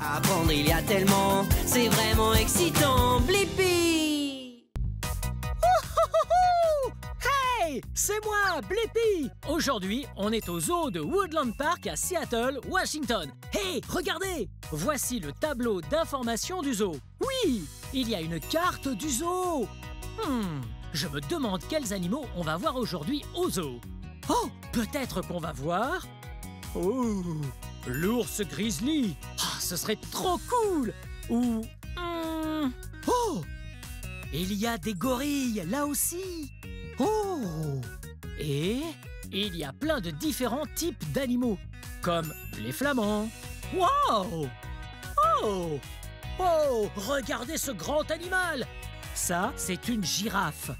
Apprendre, il y a tellement, c'est vraiment excitant. Blippi! Hey, c'est moi, Blippi! Aujourd'hui, on est au zoo de Woodland Park à Seattle, Washington. Hey, regardez! Voici le tableau d'information du zoo. Oui, il y a une carte du zoo. Je me demande quels animaux on va voir aujourd'hui au zoo. Oh, peut-être qu'on va voir... Oh, l'ours grizzly. Ah, ce serait trop cool. Ou... Oh, il y a des gorilles là aussi. Oh, et il y a plein de différents types d'animaux, comme les flamands. Wow! Oh! Oh, regardez ce grand animal! Ça, c'est une girafe.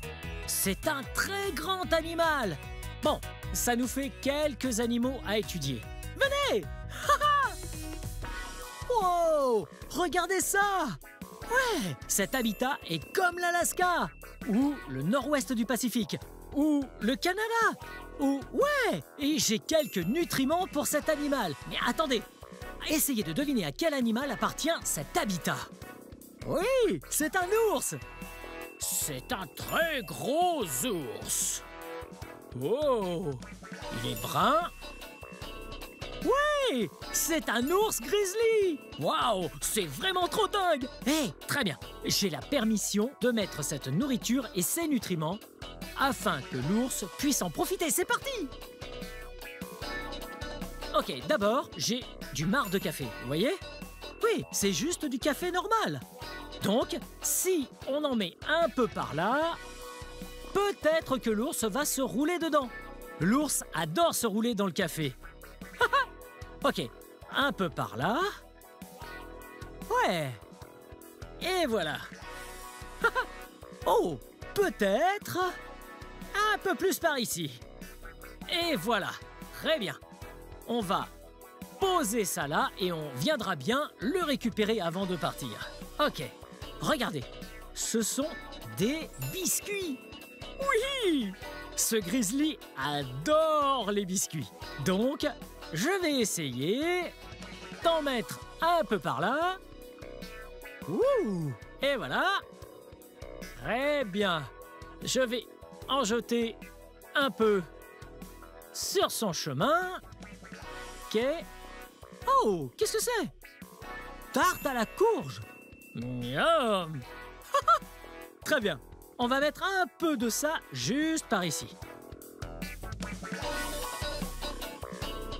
C'est un très grand animal. Bon, ça nous fait quelques animaux à étudier. Venez! Wow! Regardez ça! Ouais! Cet habitat est comme l'Alaska, ou le nord-ouest du Pacifique, ou le Canada, ou... Ouais! Et j'ai quelques nutriments pour cet animal. Mais attendez! Essayez de deviner à quel animal appartient cet habitat. Oui! C'est un ours! C'est un très gros ours. Oh! Il est brun. Oui! C'est un ours grizzly! Waouh! C'est vraiment trop dingue! Hey, très bien. J'ai la permission de mettre cette nourriture et ses nutriments afin que l'ours puisse en profiter. C'est parti! Ok, d'abord, j'ai du marc de café, vous voyez? Oui, c'est juste du café normal. Donc, si on en met un peu par là, peut-être que l'ours va se rouler dedans. L'ours adore se rouler dans le café. Ok, un peu par là. Ouais. Et voilà. Oh, peut-être un peu plus par ici. Et voilà, très bien. On va poser ça là et on viendra bien le récupérer avant de partir. Ok, regardez, ce sont des biscuits. Oui! Ce grizzly adore les biscuits. Donc, je vais essayer d'en mettre un peu par là. Ouh! Et voilà. Très bien. Je vais en jeter un peu sur son chemin. Ok. Oh, qu'est-ce que c'est? Tarte à la courge. Miam. Très bien. On va mettre un peu de ça juste par ici.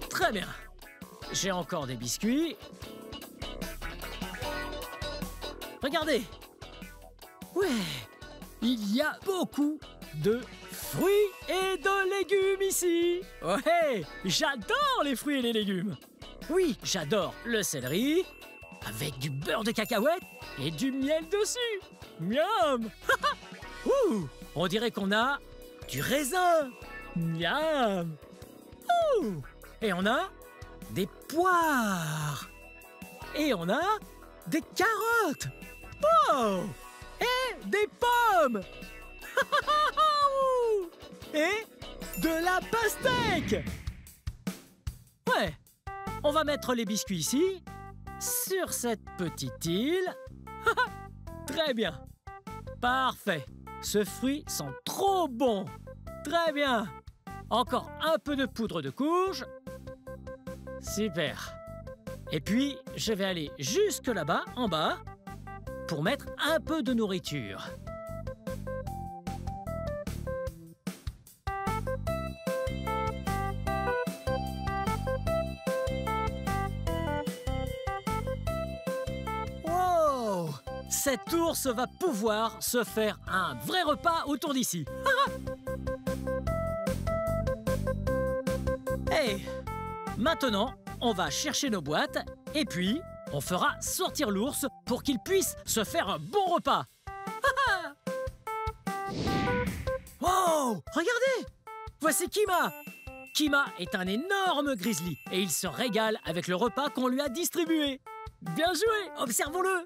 Très bien. J'ai encore des biscuits. Regardez. Ouais. Il y a beaucoup de fruits et de légumes ici. Ouais. J'adore les fruits et les légumes. Oui, j'adore le céleri avec du beurre de cacahuète et du miel dessus. Miam. Ouh, on dirait qu'on a du raisin. Miam. Ouh. Et on a des poires. Et on a des carottes. Oh. Et des pommes. Et de la pastèque. Ouais, on va mettre les biscuits ici, sur cette petite île. Très bien. Parfait. Ce fruit sent trop bon. Très bien. Encore un peu de poudre de courge. Super. Et puis, je vais aller jusque là-bas, en bas, pour mettre un peu de nourriture. Wow! Cet ours va pouvoir se faire un vrai repas autour d'ici. Hey! Maintenant, on va chercher nos boîtes et puis on fera sortir l'ours pour qu'il puisse se faire un bon repas. Wow! Regardez! Voici Kima! Kima est un énorme grizzly et il se régale avec le repas qu'on lui a distribué. Bien joué! Observons-le!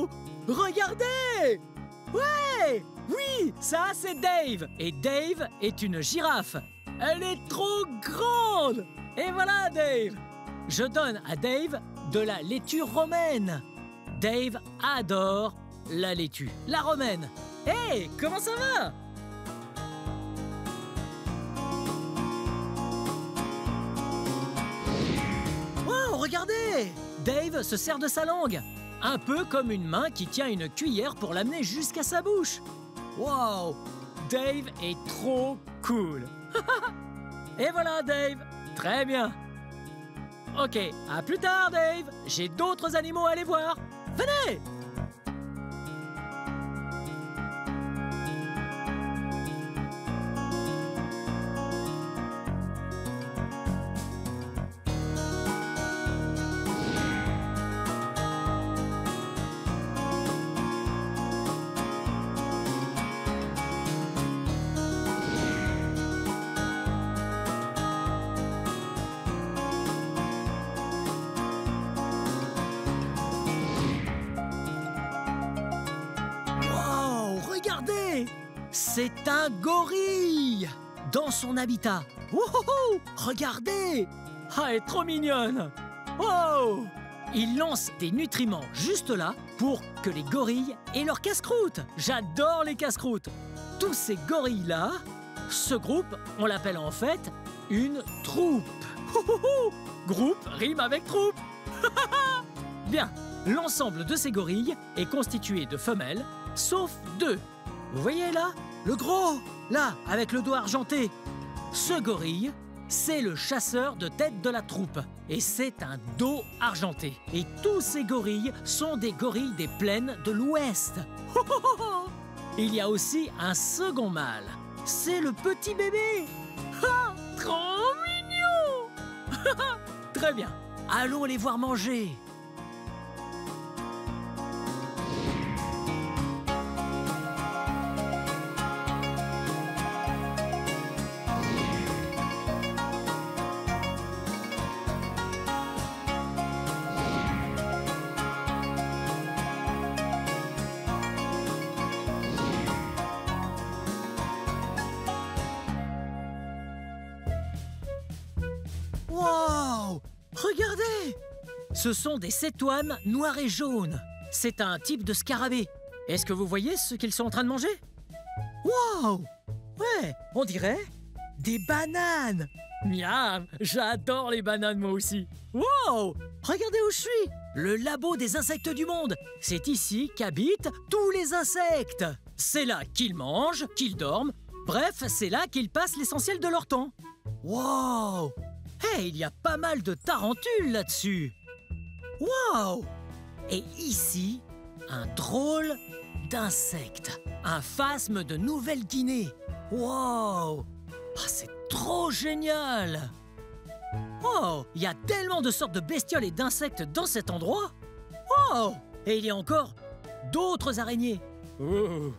Wow! Regardez! Ouais! Oui, ça c'est Dave. Et Dave est une girafe. Elle est trop grande! Et voilà Dave! Je donne à Dave de la laitue romaine. Dave adore la laitue, la romaine. Hey, comment ça va? Wow, regardez! Dave se sert de sa langue, un peu comme une main qui tient une cuillère pour l'amener jusqu'à sa bouche. Wow! Dave est trop cool. Et voilà Dave, très bien. Ok, à plus tard Dave, j'ai d'autres animaux à aller voir. Venez! Regardez! C'est un gorille dans son habitat. Wouhou! Regardez! Ah, elle est trop mignonne! Wow! Il lance des nutriments juste là pour que les gorilles aient leur casse-croûte. J'adore les casse-croûtes. Tous ces gorilles-là, ce groupe, on l'appelle en fait une troupe. Wouhou! Groupe rime avec troupe. Bien, l'ensemble de ces gorilles est constitué de femelles, sauf deux. Vous voyez là? Le gros, là, avec le doigt argenté. Ce gorille, c'est le chasseur de tête de la troupe. Et c'est un dos argenté. Et tous ces gorilles sont des gorilles des plaines de l'Ouest. Il y a aussi un second mâle. C'est le petit bébé. Ah, trop mignon. Très bien. Allons les voir manger. Wow! Regardez! Ce sont des cétoines noirs et jaunes. C'est un type de scarabée. Est-ce que vous voyez ce qu'ils sont en train de manger? Wow! Ouais, on dirait des bananes. Miam! J'adore les bananes moi aussi. Wow! Regardez où je suis! Le labo des insectes du monde. C'est ici qu'habitent tous les insectes. C'est là qu'ils mangent, qu'ils dorment. Bref, c'est là qu'ils passent l'essentiel de leur temps. Wow! Hey, il y a pas mal de tarentules là-dessus. Wow! Et ici, un drôle d'insecte. Un phasme de Nouvelle-Guinée. Wow! Ah, c'est trop génial! Oh, il y a tellement de sortes de bestioles et d'insectes dans cet endroit. Oh! Et il y a encore d'autres araignées. Oh,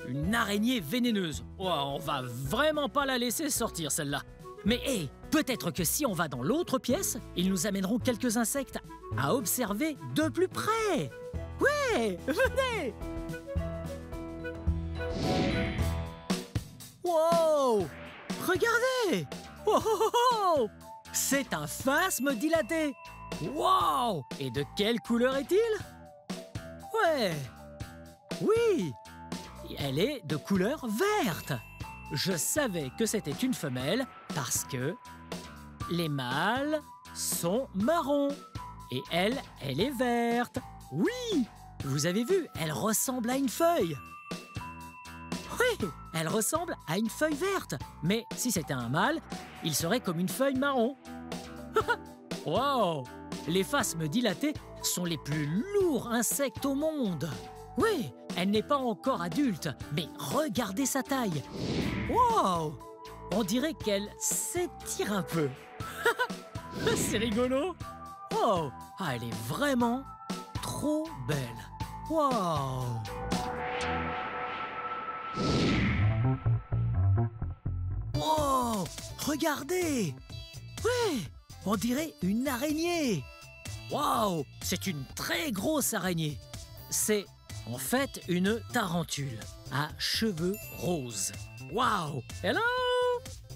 une araignée vénéneuse. Oh, on va vraiment pas la laisser sortir, celle-là. Mais hé, peut-être que si on va dans l'autre pièce, ils nous amèneront quelques insectes à observer de plus près. Ouais, venez! Wow! Regardez! Oh, oh, oh! C'est un phasme dilaté. Wow! Et de quelle couleur est-il? Ouais. Oui, elle est de couleur verte. Je savais que c'était une femelle parce que les mâles sont marrons et elle est verte. Oui, vous avez vu, elle ressemble à une feuille. Oui, elle ressemble à une feuille verte. Mais si c'était un mâle, il serait comme une feuille marron. Wow! Les phasmes dilatés sont les plus lourds insectes au monde. Oui, elle n'est pas encore adulte, mais regardez sa taille. Wow! On dirait qu'elle s'étire un peu. C'est rigolo. Oh, ah, elle est vraiment trop belle. Wow! Wow! Regardez! Ouais! On dirait une araignée. Wow! C'est une très grosse araignée. c'est en fait une tarentule à cheveux roses. Waouh! Hello!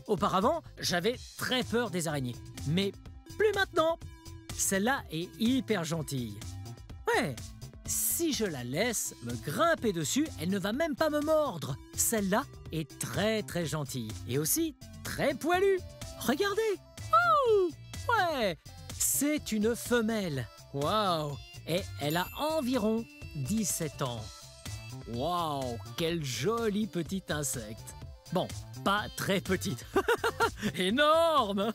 Auparavant, j'avais très peur des araignées, mais plus maintenant. Celle-là est hyper gentille. Ouais, si je la laisse me grimper dessus, elle ne va même pas me mordre. Celle-là est très très gentille et aussi très poilue. Regardez! Oh! Ouais, c'est une femelle. Waouh! Et elle a environ 17 ans. Waouh! Quel joli petit insecte. Bon, pas très petite. Énorme!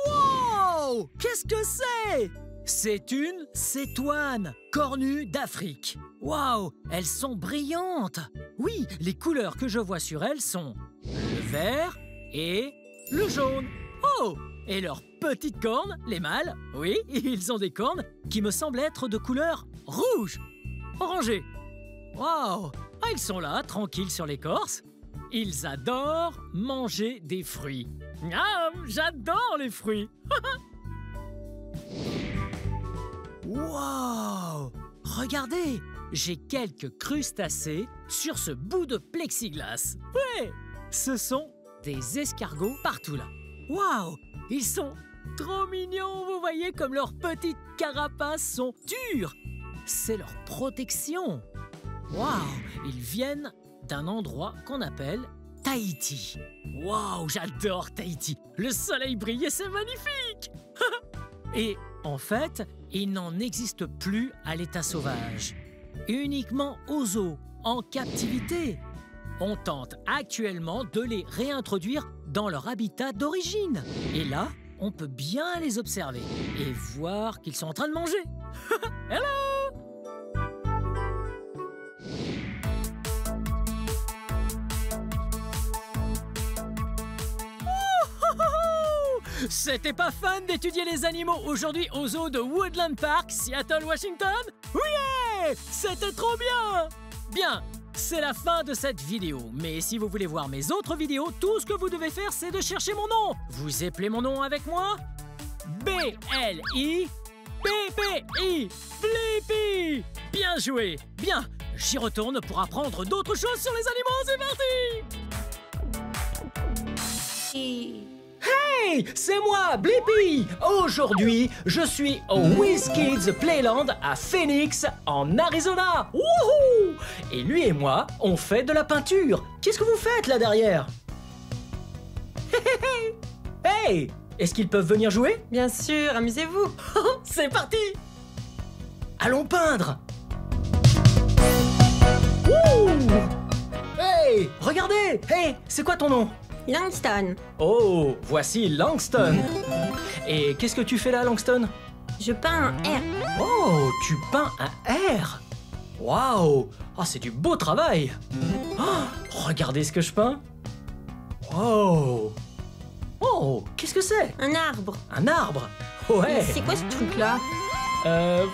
Wow! Qu'est-ce que c'est? C'est une cétoine, cornue d'Afrique. Waouh! Elles sont brillantes. Oui, les couleurs que je vois sur elles sont le vert et le jaune. Oh! Et leurs petites cornes, les mâles, oui, ils ont des cornes qui me semblent être de couleur rouge, orangé. Waouh! Ah, ils sont là, tranquilles sur l'écorce. Ils adorent manger des fruits. Miam! J'adore les fruits. Waouh! Regardez, j'ai quelques crustacés sur ce bout de plexiglas. Ouais! Ce sont des escargots partout là. Waouh! Ils sont trop mignons, vous voyez comme leurs petites carapaces sont dures. C'est leur protection. Waouh! Ils viennent d'un endroit qu'on appelle Tahiti. Waouh! J'adore Tahiti. Le soleil brille et c'est magnifique. Et en fait, il n'en existe plus à l'état sauvage. Uniquement aux zoos, en captivité. On tente actuellement de les réintroduire dans leur habitat d'origine. Et là, on peut bien les observer et voir qu'ils sont en train de manger. Hello! C'était pas fun d'étudier les animaux aujourd'hui au zoo de Woodland Park, Seattle, Washington? Oui! C'était trop bien! Bien, c'est la fin de cette vidéo. Mais si vous voulez voir mes autres vidéos, tout ce que vous devez faire, c'est de chercher mon nom. Vous appelez mon nom avec moi? B-L-I-P-P-I. Blippi! Bien joué! Bien, j'y retourne pour apprendre d'autres choses sur les animaux. C'est parti! Hey, c'est moi, Blippi! Aujourd'hui, je suis au WizKids Playland à Phoenix, en Arizona. Wouhou! Et lui et moi, on fait de la peinture. Qu'est-ce que vous faites là derrière? Hey! Est-ce qu'ils peuvent venir jouer? Bien sûr, amusez-vous. C'est parti! Allons peindre! Wouh! Hey! Regardez! Hey! C'est quoi ton nom? Langston. Oh, voici Langston. Et qu'est-ce que tu fais là, Langston? Je peins un R. Oh, tu peins un R. Waouh! Ah, c'est du beau travail. Oh, regardez ce que je peins. Wow! Oh, qu'est-ce que c'est? Un arbre. Un arbre? Ouais. C'est quoi ce truc-là?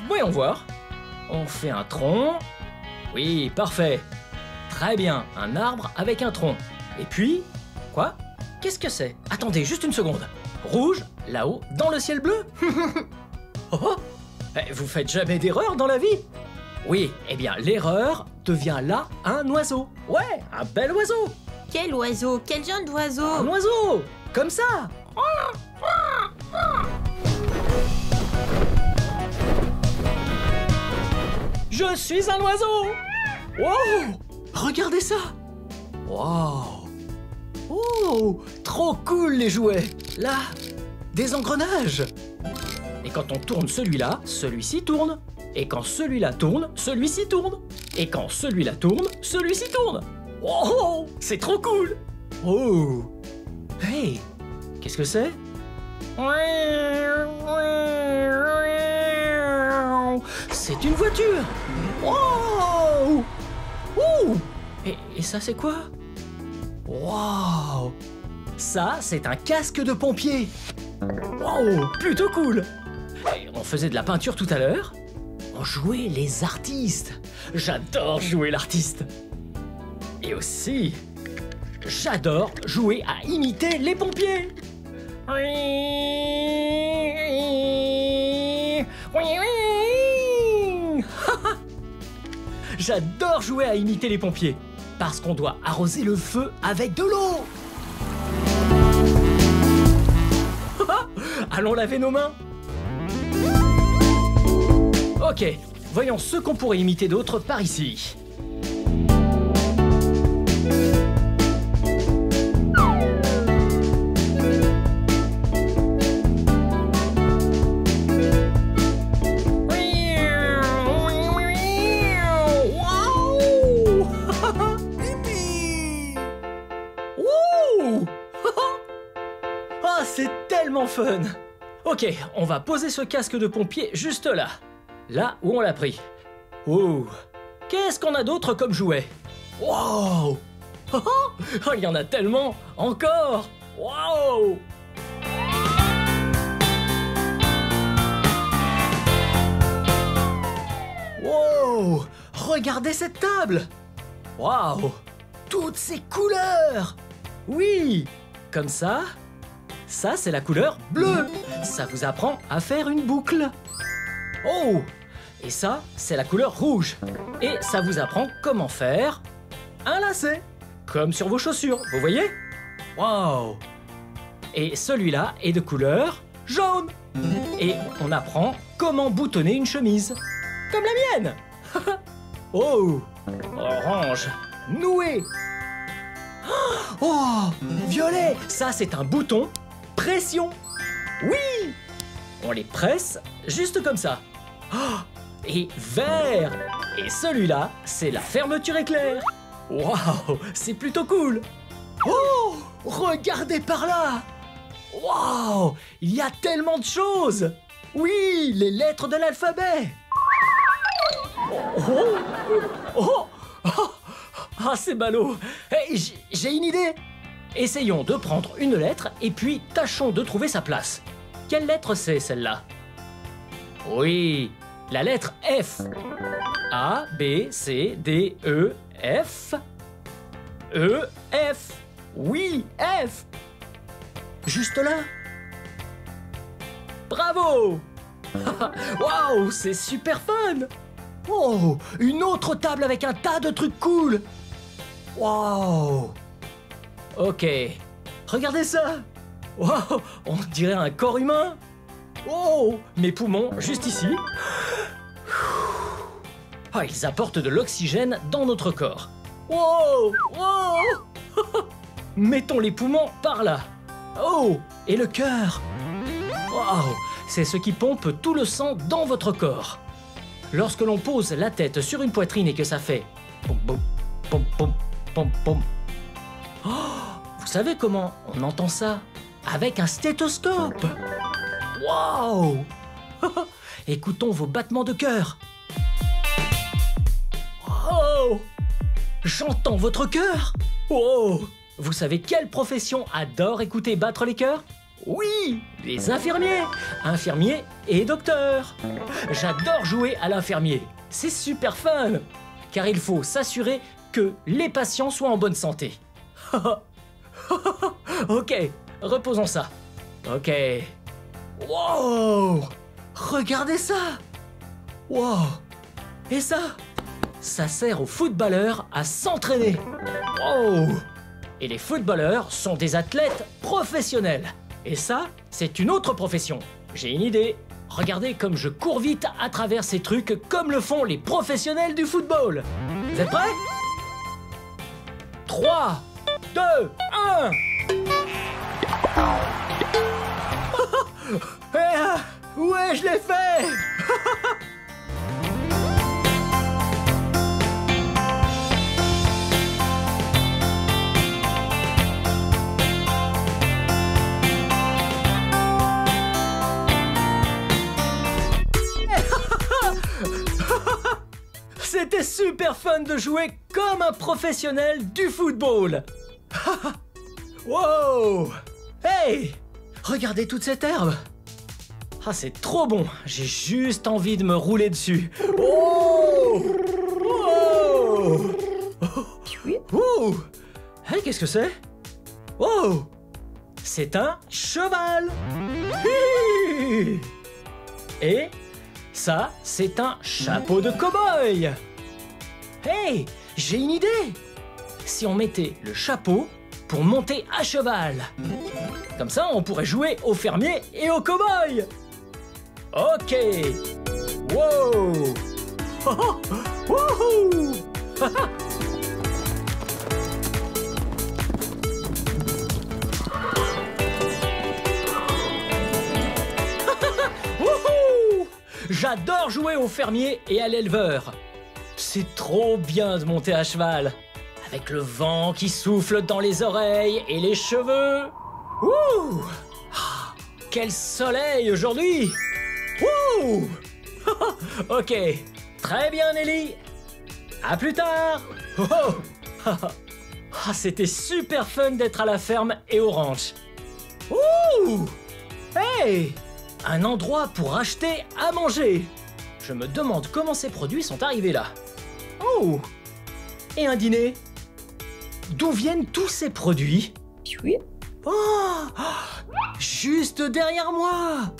Voyons voir. On fait un tronc. Oui, parfait. Très bien, un arbre avec un tronc. Et puis... Quoi? Qu'est-ce que c'est? Attendez, juste une seconde. Rouge, là-haut, dans le ciel bleu? Oh, vous faites jamais d'erreur dans la vie? Oui, eh bien, l'erreur devient là un oiseau. Ouais, un bel oiseau. Quel oiseau? Quel genre d'oiseau? Un oiseau, comme ça. Je suis un oiseau. Wow! Regardez ça. Wow! Oh, trop cool les jouets! Là, des engrenages! Et quand on tourne celui-là, celui-ci tourne. Et quand celui-là tourne, celui-ci tourne. Et quand celui-là tourne, celui-ci tourne. Oh, c'est trop cool! Oh! Hey! Qu'est-ce que c'est? C'est une voiture! Wow! Ouh! Et ça c'est quoi? Waouh! Ça, c'est un casque de pompier. Waouh! Plutôt cool! Et on faisait de la peinture tout à l'heure. On jouait les artistes. J'adore jouer l'artiste. Et aussi, j'adore jouer à imiter les pompiers. J'adore jouer à imiter les pompiers, parce qu'on doit arroser le feu avec de l'eau. Allons laver nos mains. Ok, voyons ce qu'on pourrait imiter d'autre par ici. Ah, c'est tellement fun! Ok, on va poser ce casque de pompier juste là. Là où on l'a pris. Oh! Qu'est-ce qu'on a d'autre comme jouet? Wow! Oh, il y en a tellement! Encore! Wow! Wow! Regardez cette table! Wow! Toutes ces couleurs! Oui! Comme ça, c'est la couleur bleue. Ça vous apprend à faire une boucle. Oh! Et ça, c'est la couleur rouge. Et ça vous apprend comment faire un lacet. Comme sur vos chaussures, vous voyez? Wow! Et celui-là est de couleur jaune. Et on apprend comment boutonner une chemise. Comme la mienne. Oh! Orange. Noué. Oh! Violet. Ça, c'est un bouton pression. Oui! On les presse juste comme ça. Oh! Et vert. Et celui-là, c'est la fermeture éclair. Waouh! C'est plutôt cool. Oh! Regardez par là. Waouh! Il y a tellement de choses. Oui, les lettres de l'alphabet. Oh! Oh! Oh! Ah, c'est ballot. Hey, j'ai une idée. Essayons de prendre une lettre et puis tâchons de trouver sa place. Quelle lettre c'est celle-là? Oui, la lettre F. A, B, C, D, E, F. E, F. Oui, F. Juste là. Bravo. Waouh, c'est super fun. Oh, une autre table avec un tas de trucs cool. Waouh. Ok, regardez ça. Wow, on dirait un corps humain. Oh, mes poumons, juste ici. Ah, ils apportent de l'oxygène dans notre corps. Wow, wow. Mettons les poumons par là. Oh, et le cœur. Wow, c'est ce qui pompe tout le sang dans votre corps. Lorsque l'on pose la tête sur une poitrine et que ça fait pom pom pom pom pom pom. Oh, vous savez comment on entend ça? Avec un stéthoscope. Waouh! Écoutons vos battements de cœur. Oh! J'entends votre cœur. Oh! Vous savez quelle profession adore écouter battre les cœurs? Oui! Les infirmiers! Infirmiers et docteurs! J'adore jouer à l'infirmier. C'est super fun! Car il faut s'assurer que les patients soient en bonne santé. Ok, reposons ça. Ok. Wow! Regardez ça! Wow! Et ça? Ça sert aux footballeurs à s'entraîner. Wow! Et les footballeurs sont des athlètes professionnels. Et ça, c'est une autre profession. J'ai une idée. Regardez comme je cours vite à travers ces trucs comme le font les professionnels du football. Vous êtes prêts? 3, 2, 1. Ouais, je l'ai fait. C'était super fun de jouer comme un professionnel du football. Wow! Hey! Regardez toute cette herbe. Ah, c'est trop bon. J'ai juste envie de me rouler dessus. Oh! Oh! Oh! Hey, qu'est-ce que c'est? Oh! C'est un cheval. Et Ça, c'est un chapeau de cow-boy. Hey, j'ai une idée. Si on mettait le chapeau pour monter à cheval. Comme ça, on pourrait jouer au fermier et au cow-boy. Ok. Wow. Oh, oh. Wouhou. Wouhou. J'adore jouer au fermier et à l'éleveur. C'est trop bien de monter à cheval. Avec le vent qui souffle dans les oreilles et les cheveux. Ouh. Ah, quel soleil aujourd'hui. Ouh. Ok, très bien Nelly. À plus tard. Oh, oh. Ah, c'était super fun d'être à la ferme et au ranch. Ouh. Hey, un endroit pour acheter à manger. Je me demande comment ces produits sont arrivés là. Oh. Et un dîner. D'où viennent tous ces produits? Oh, juste derrière moi.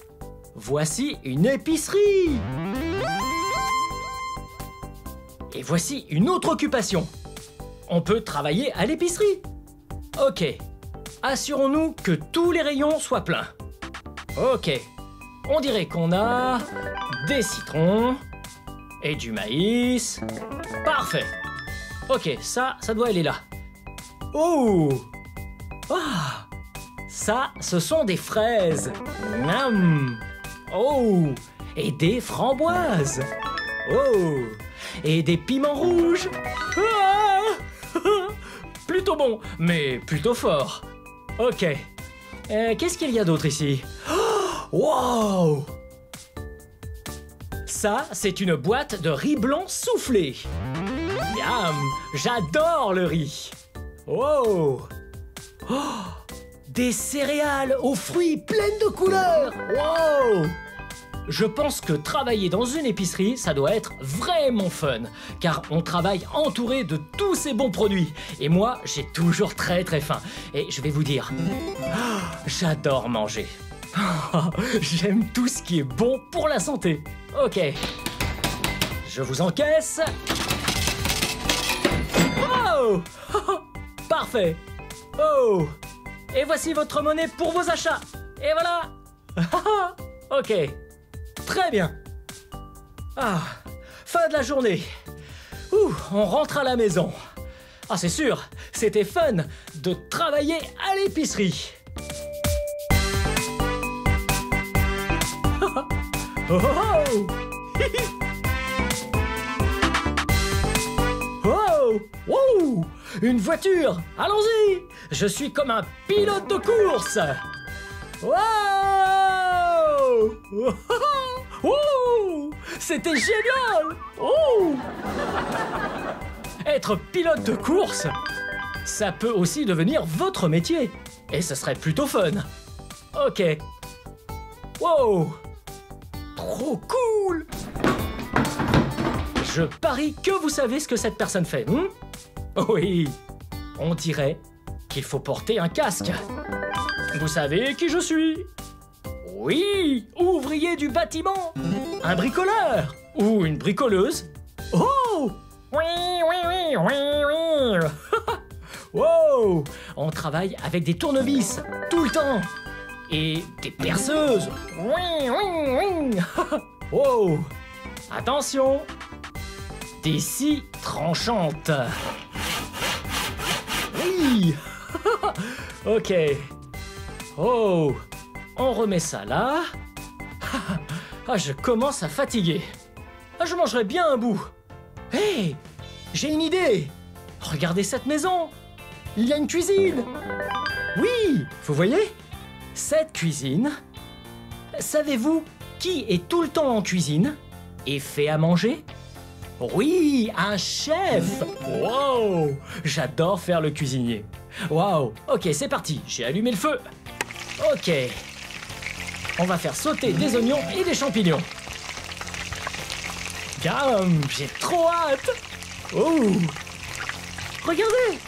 Voici une épicerie. Et voici une autre occupation. On peut travailler à l'épicerie. Ok. Assurons-nous que tous les rayons soient pleins. Ok. On dirait qu'on a des citrons et du maïs. Parfait. Ok, ça doit aller là. Oh! Ah! Ça, ce sont des fraises. Miam! Oh! Et des framboises. Oh! Et des piments rouges. Ah! Plutôt bon, mais plutôt fort. Ok. Qu'est-ce qu'il y a d'autre ici? Oh! Wow! Ça, c'est une boîte de riz blanc soufflé. Miam! J'adore le riz. Oh! Oh! Des céréales aux fruits pleines de couleurs! Wow! Je pense que travailler dans une épicerie, ça doit être vraiment fun, car on travaille entouré de tous ces bons produits. Et moi, j'ai toujours très faim. Et je vais vous dire, j'adore manger. J'aime tout ce qui est bon pour la santé. Ok. Je vous encaisse. Oh! Parfait. Oh! Et voici votre monnaie pour vos achats. Et voilà. Ok. Très bien. Ah, fin de la journée. Ouh, on rentre à la maison. Ah, c'est sûr, c'était fun de travailler à l'épicerie. Oh, oh, oh. Oh, une voiture. Allons-y. Je suis comme un pilote de course. Wow. Oh, c'était génial. Oh. Être pilote de course, ça peut aussi devenir votre métier. Et ce serait plutôt fun. Ok. Wow. Trop cool. Je parie que vous savez ce que cette personne fait. Oui. On dirait qu'il faut porter un casque. Vous savez qui je suis? Oui, ouvrier du bâtiment. Un bricoleur. Ou une bricoleuse. Oh. Oui. Wow. On travaille avec des tournevis tout le temps. Et des perceuses. Oui. Wow. Attention. Des scies tranchantes. Oui. Ok. Oh. On remet ça là. Ah, je commence à fatiguer. Ah, je mangerai bien un bout. Hé, j'ai une idée. Regardez cette maison. Il y a une cuisine. Oui, vous voyez? Cette cuisine. Savez-vous qui est tout le temps en cuisine et fait à manger? Oui, un chef. Wow, j'adore faire le cuisinier. Wow, ok, c'est parti. J'ai allumé le feu. Ok. On va faire sauter des oignons et des champignons. Miam, j'ai trop hâte. Oh, regardez.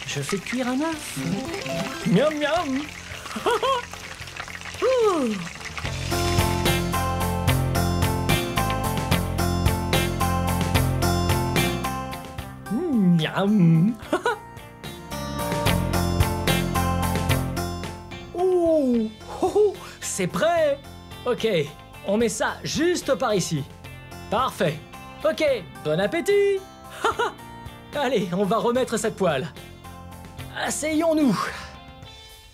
Je fais cuire un œuf. Miam. Miam. Ouh, oh, c'est prêt. Ok, on met ça juste par ici. Parfait. Ok, bon appétit. Allez, on va remettre cette poêle. Asseyons-nous.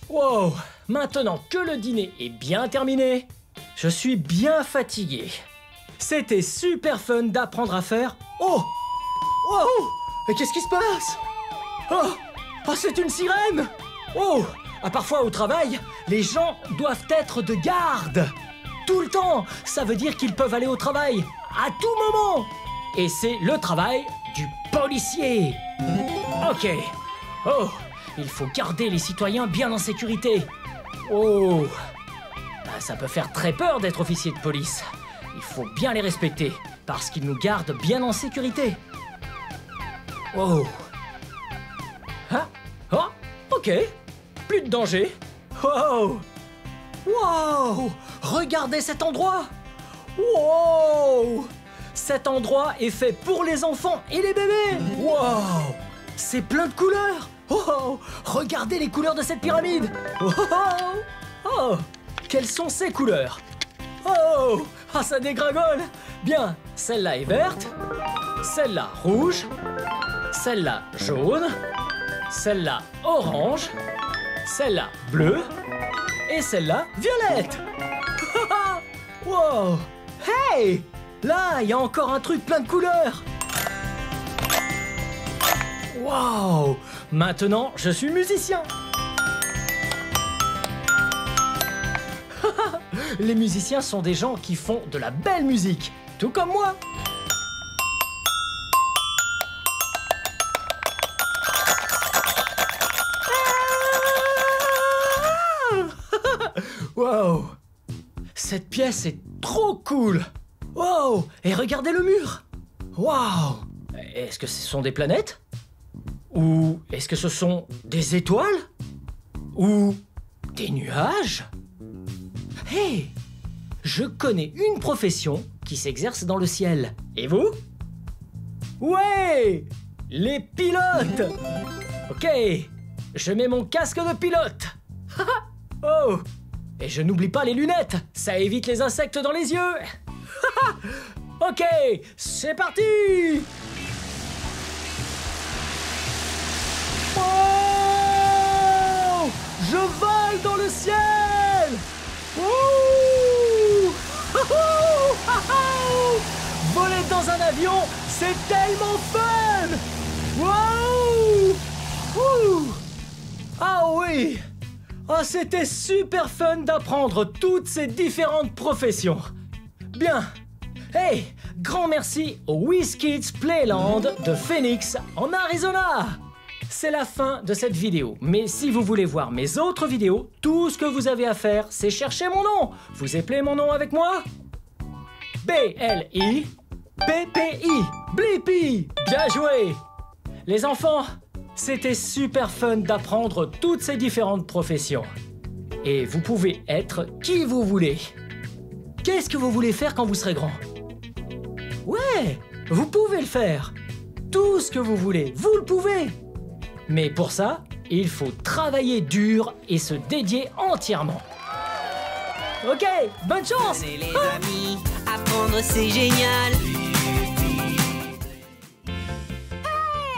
Wow, maintenant que le dîner est bien terminé, je suis bien fatigué. C'était super fun d'apprendre à faire... Oh! Wow! Mais qu'est-ce qui se passe? Oh! Oh, c'est une sirène! Oh! Ah, parfois au travail, les gens doivent être de garde. Tout le temps! Ça veut dire qu'ils peuvent aller au travail à tout moment. Et c'est le travail du policier. Ok. Oh! Il faut garder les citoyens bien en sécurité. Oh! Ah, ça peut faire très peur d'être officier de police. Il faut bien les respecter, parce qu'ils nous gardent bien en sécurité. Oh! Hein? Oh! Ok! Plus de danger. Wow! Wow! Regardez cet endroit! Wow! Cet endroit est fait pour les enfants et les bébés! Wow! C'est plein de couleurs! Oh! Regardez les couleurs de cette pyramide! Oh! Oh! Quelles sont ces couleurs? Oh! Ah, ça dégringole! Bien, celle-là est verte, celle-là rouge, celle-là jaune, celle-là orange, celle-là bleue et celle-là violette! Wow! Hey! Là, il y a encore un truc plein de couleurs! Wow! Maintenant, je suis musicien! Les musiciens sont des gens qui font de la belle musique, tout comme moi. Wow! Cette pièce est trop cool! Wow! Et regardez le mur! Wow! Est-ce que ce sont des planètes? Ou est-ce que ce sont des étoiles? Ou des nuages? Hey! Je connais une profession qui s'exerce dans le ciel. Et vous? Ouais! Les pilotes! Ok, je mets mon casque de pilote. Oh! Et je n'oublie pas les lunettes, ça évite les insectes dans les yeux. Ok, c'est parti! Oh! Je vole dans le ciel! Ouh! Voler dans un avion, c'est tellement fun! Wow! Ouh! Ah oui! Ah, c'était super fun d'apprendre toutes ces différentes professions. Bien. Hey, grand merci au WizKids Playland de Phoenix en Arizona. C'est la fin de cette vidéo, mais si vous voulez voir mes autres vidéos, tout ce que vous avez à faire, c'est chercher mon nom. Vous appelez mon nom avec moi? B-L-I-P-P-I. Blippi. Bien joué. Les enfants, c'était super fun d'apprendre toutes ces différentes professions. Et vous pouvez être qui vous voulez. Qu'est-ce que vous voulez faire quand vous serez grand? Ouais, vous pouvez le faire. Tout ce que vous voulez, vous le pouvez. Mais pour ça, il faut travailler dur et se dédier entièrement. Ok, bonne chance! Et les amis, apprendre c'est génial.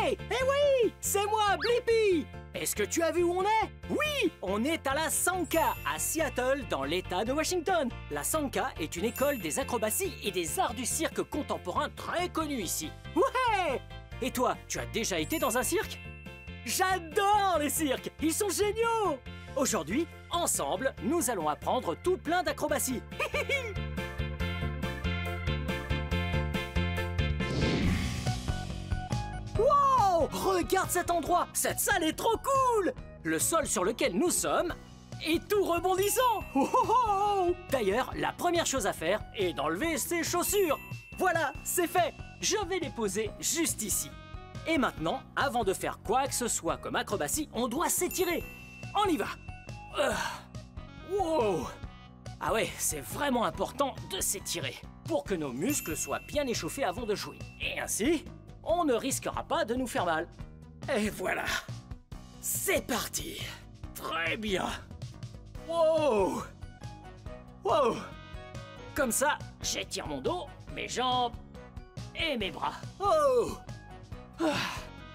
Hey! Eh oui! C'est moi, Blippi! Est-ce que tu as vu où on est? Oui! On est à la Sanka, à Seattle, dans l'État de Washington. La Sanka est une école des acrobaties et des arts du cirque contemporain très connue ici. Ouais! Et toi, tu as déjà été dans un cirque? J'adore les cirques! Ils sont géniaux! Aujourd'hui, ensemble, nous allons apprendre tout plein d'acrobaties. Wow! Regarde cet endroit! Cette salle est trop cool! Le sol sur lequel nous sommes est tout rebondissant! Oh, oh, oh! D'ailleurs, la première chose à faire est d'enlever ses chaussures. Voilà, c'est fait! Je vais les poser juste ici. Et maintenant, avant de faire quoi que ce soit comme acrobatie, on doit s'étirer. On y va! Wow! Ah ouais, c'est vraiment important de s'étirer pour que nos muscles soient bien échauffés avant de jouer. Et ainsi, on ne risquera pas de nous faire mal. Et voilà. C'est parti. Très bien. Wow. Wow. Comme ça, j'étire mon dos, mes jambes et mes bras. Oh. Ah.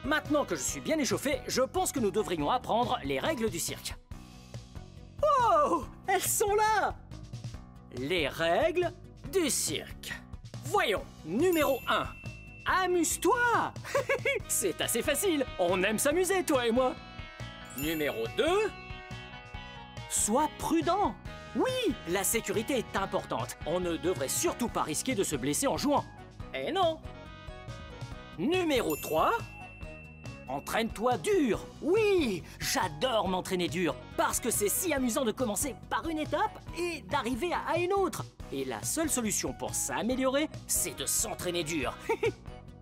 Maintenant que je suis bien échauffé, je pense que nous devrions apprendre les règles du cirque. Oh, elles sont là! Les règles du cirque. Voyons, numéro 1. Amuse-toi! C'est assez facile, on aime s'amuser, toi et moi. Numéro 2. Sois prudent. Oui, la sécurité est importante. On ne devrait surtout pas risquer de se blesser en jouant. Eh non! Numéro 3. Entraîne-toi dur. Oui, j'adore m'entraîner dur parce que c'est si amusant de commencer par une étape et d'arriver à une autre. Et la seule solution pour s'améliorer, c'est de s'entraîner dur.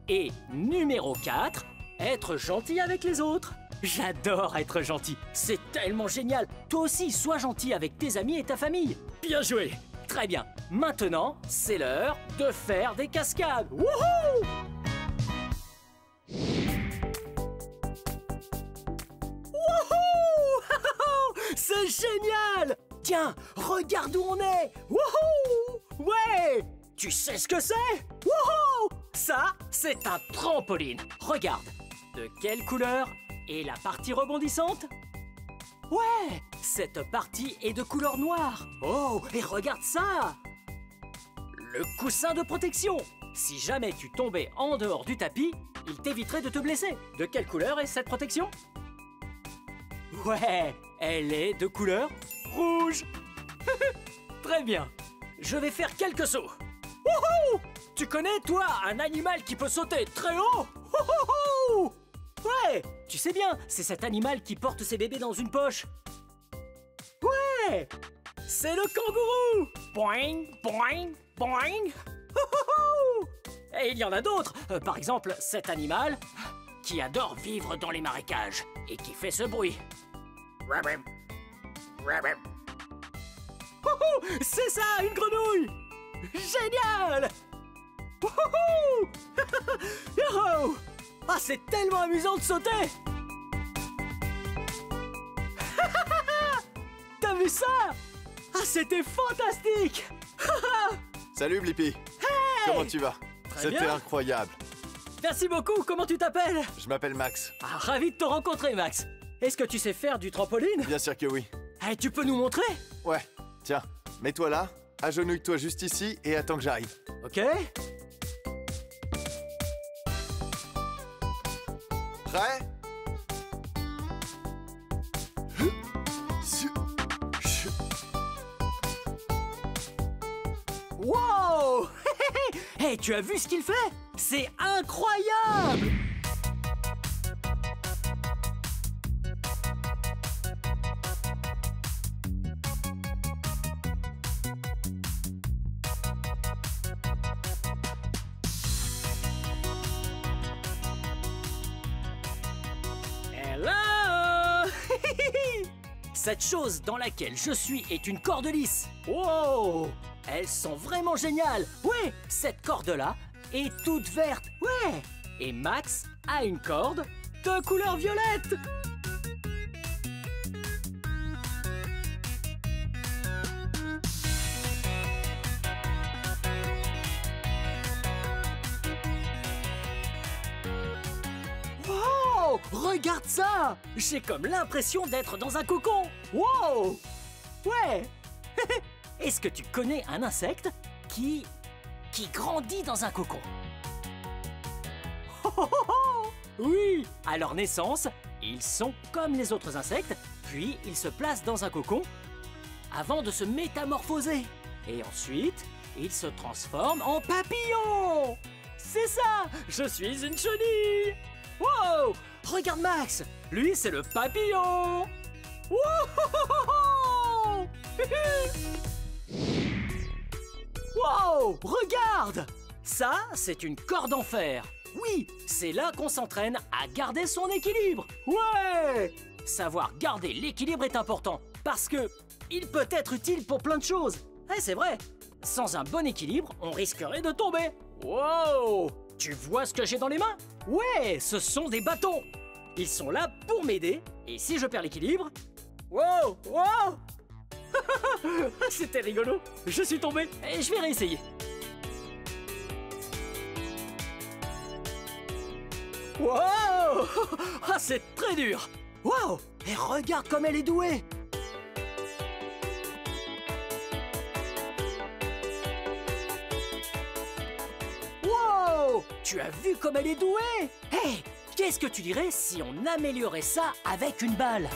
Et numéro 4, être gentil avec les autres. J'adore être gentil, c'est tellement génial. Toi aussi, sois gentil avec tes amis et ta famille. Bien joué. Très bien. Maintenant, c'est l'heure de faire des cascades. Wouhou! C'est génial! Tiens, regarde où on est! Wouhou! Ouais! Tu sais ce que c'est? Wouhou! Ça, c'est un trampoline. Regarde. De quelle couleur est la partie rebondissante? Ouais! Cette partie est de couleur noire. Oh, et regarde ça! Le coussin de protection. Si jamais tu tombais en dehors du tapis, il t'éviterait de te blesser. De quelle couleur est cette protection? Ouais, elle est de couleur rouge. Très bien. Je vais faire quelques sauts. Wouhou! Tu connais, toi, un animal qui peut sauter très haut? Wouhou! Ouais, tu sais bien, c'est cet animal qui porte ses bébés dans une poche. Ouais, c'est le kangourou. Boing, boing, boing. Wouhou! Et il y en a d'autres. Par exemple, cet animal qui adore vivre dans les marécages et qui fait ce bruit. Rabbit. Rabbit. Wouhou! C'est ça, une grenouille! Génial! Wouhou! Youhou! Ah, c'est tellement amusant de sauter! T'as vu ça? Ah, c'était fantastique! Salut Blippi! Hey! Comment tu vas? Très C'était bien. incroyable. Merci beaucoup, comment tu t'appelles? Je m'appelle Max. Ah, ravi de te rencontrer, Max. Est-ce que tu sais faire du trampoline? Bien sûr que oui. Eh, tu peux nous montrer? Ouais, tiens, mets-toi là, agenouille-toi juste ici et attends que j'arrive. Ok. Prêt? Wow! Hey, tu as vu ce qu'il fait? C'est incroyable! Hello! Cette chose dans laquelle je suis est une corde lisse. Wow! Elles sont vraiment géniales. Ouais, cette corde-là est toute verte. Ouais. Et Max a une corde de couleur violette. Wow! Regarde ça! J'ai comme l'impression d'être dans un cocon. Wow! Ouais! Est-ce que tu connais un insecte qui grandit dans un cocon? Oui! À leur naissance, ils sont comme les autres insectes, puis ils se placent dans un cocon avant de se métamorphoser. Et ensuite, ils se transforment en papillons! C'est ça! Je suis une chenille! Wow! Regarde Max! Lui, c'est le papillon! Wow! Wow! Regarde! Ça, c'est une corde en fer. Oui, c'est là qu'on s'entraîne à garder son équilibre. Ouais! Savoir garder l'équilibre est important parce que il peut être utile pour plein de choses. Eh, c'est vrai. Sans un bon équilibre, on risquerait de tomber. Wow! Tu vois ce que j'ai dans les mains? Ouais, ce sont des bâtons. Ils sont là pour m'aider, et si je perds l'équilibre... Wow! Wow! C'était rigolo. Je suis tombé, et je vais réessayer. Wow! Ah, c'est très dur. Wow! Et regarde comme elle est douée. Wow! Tu as vu comme elle est douée? Hey! Qu'est-ce que tu dirais si on améliorait ça avec une balle?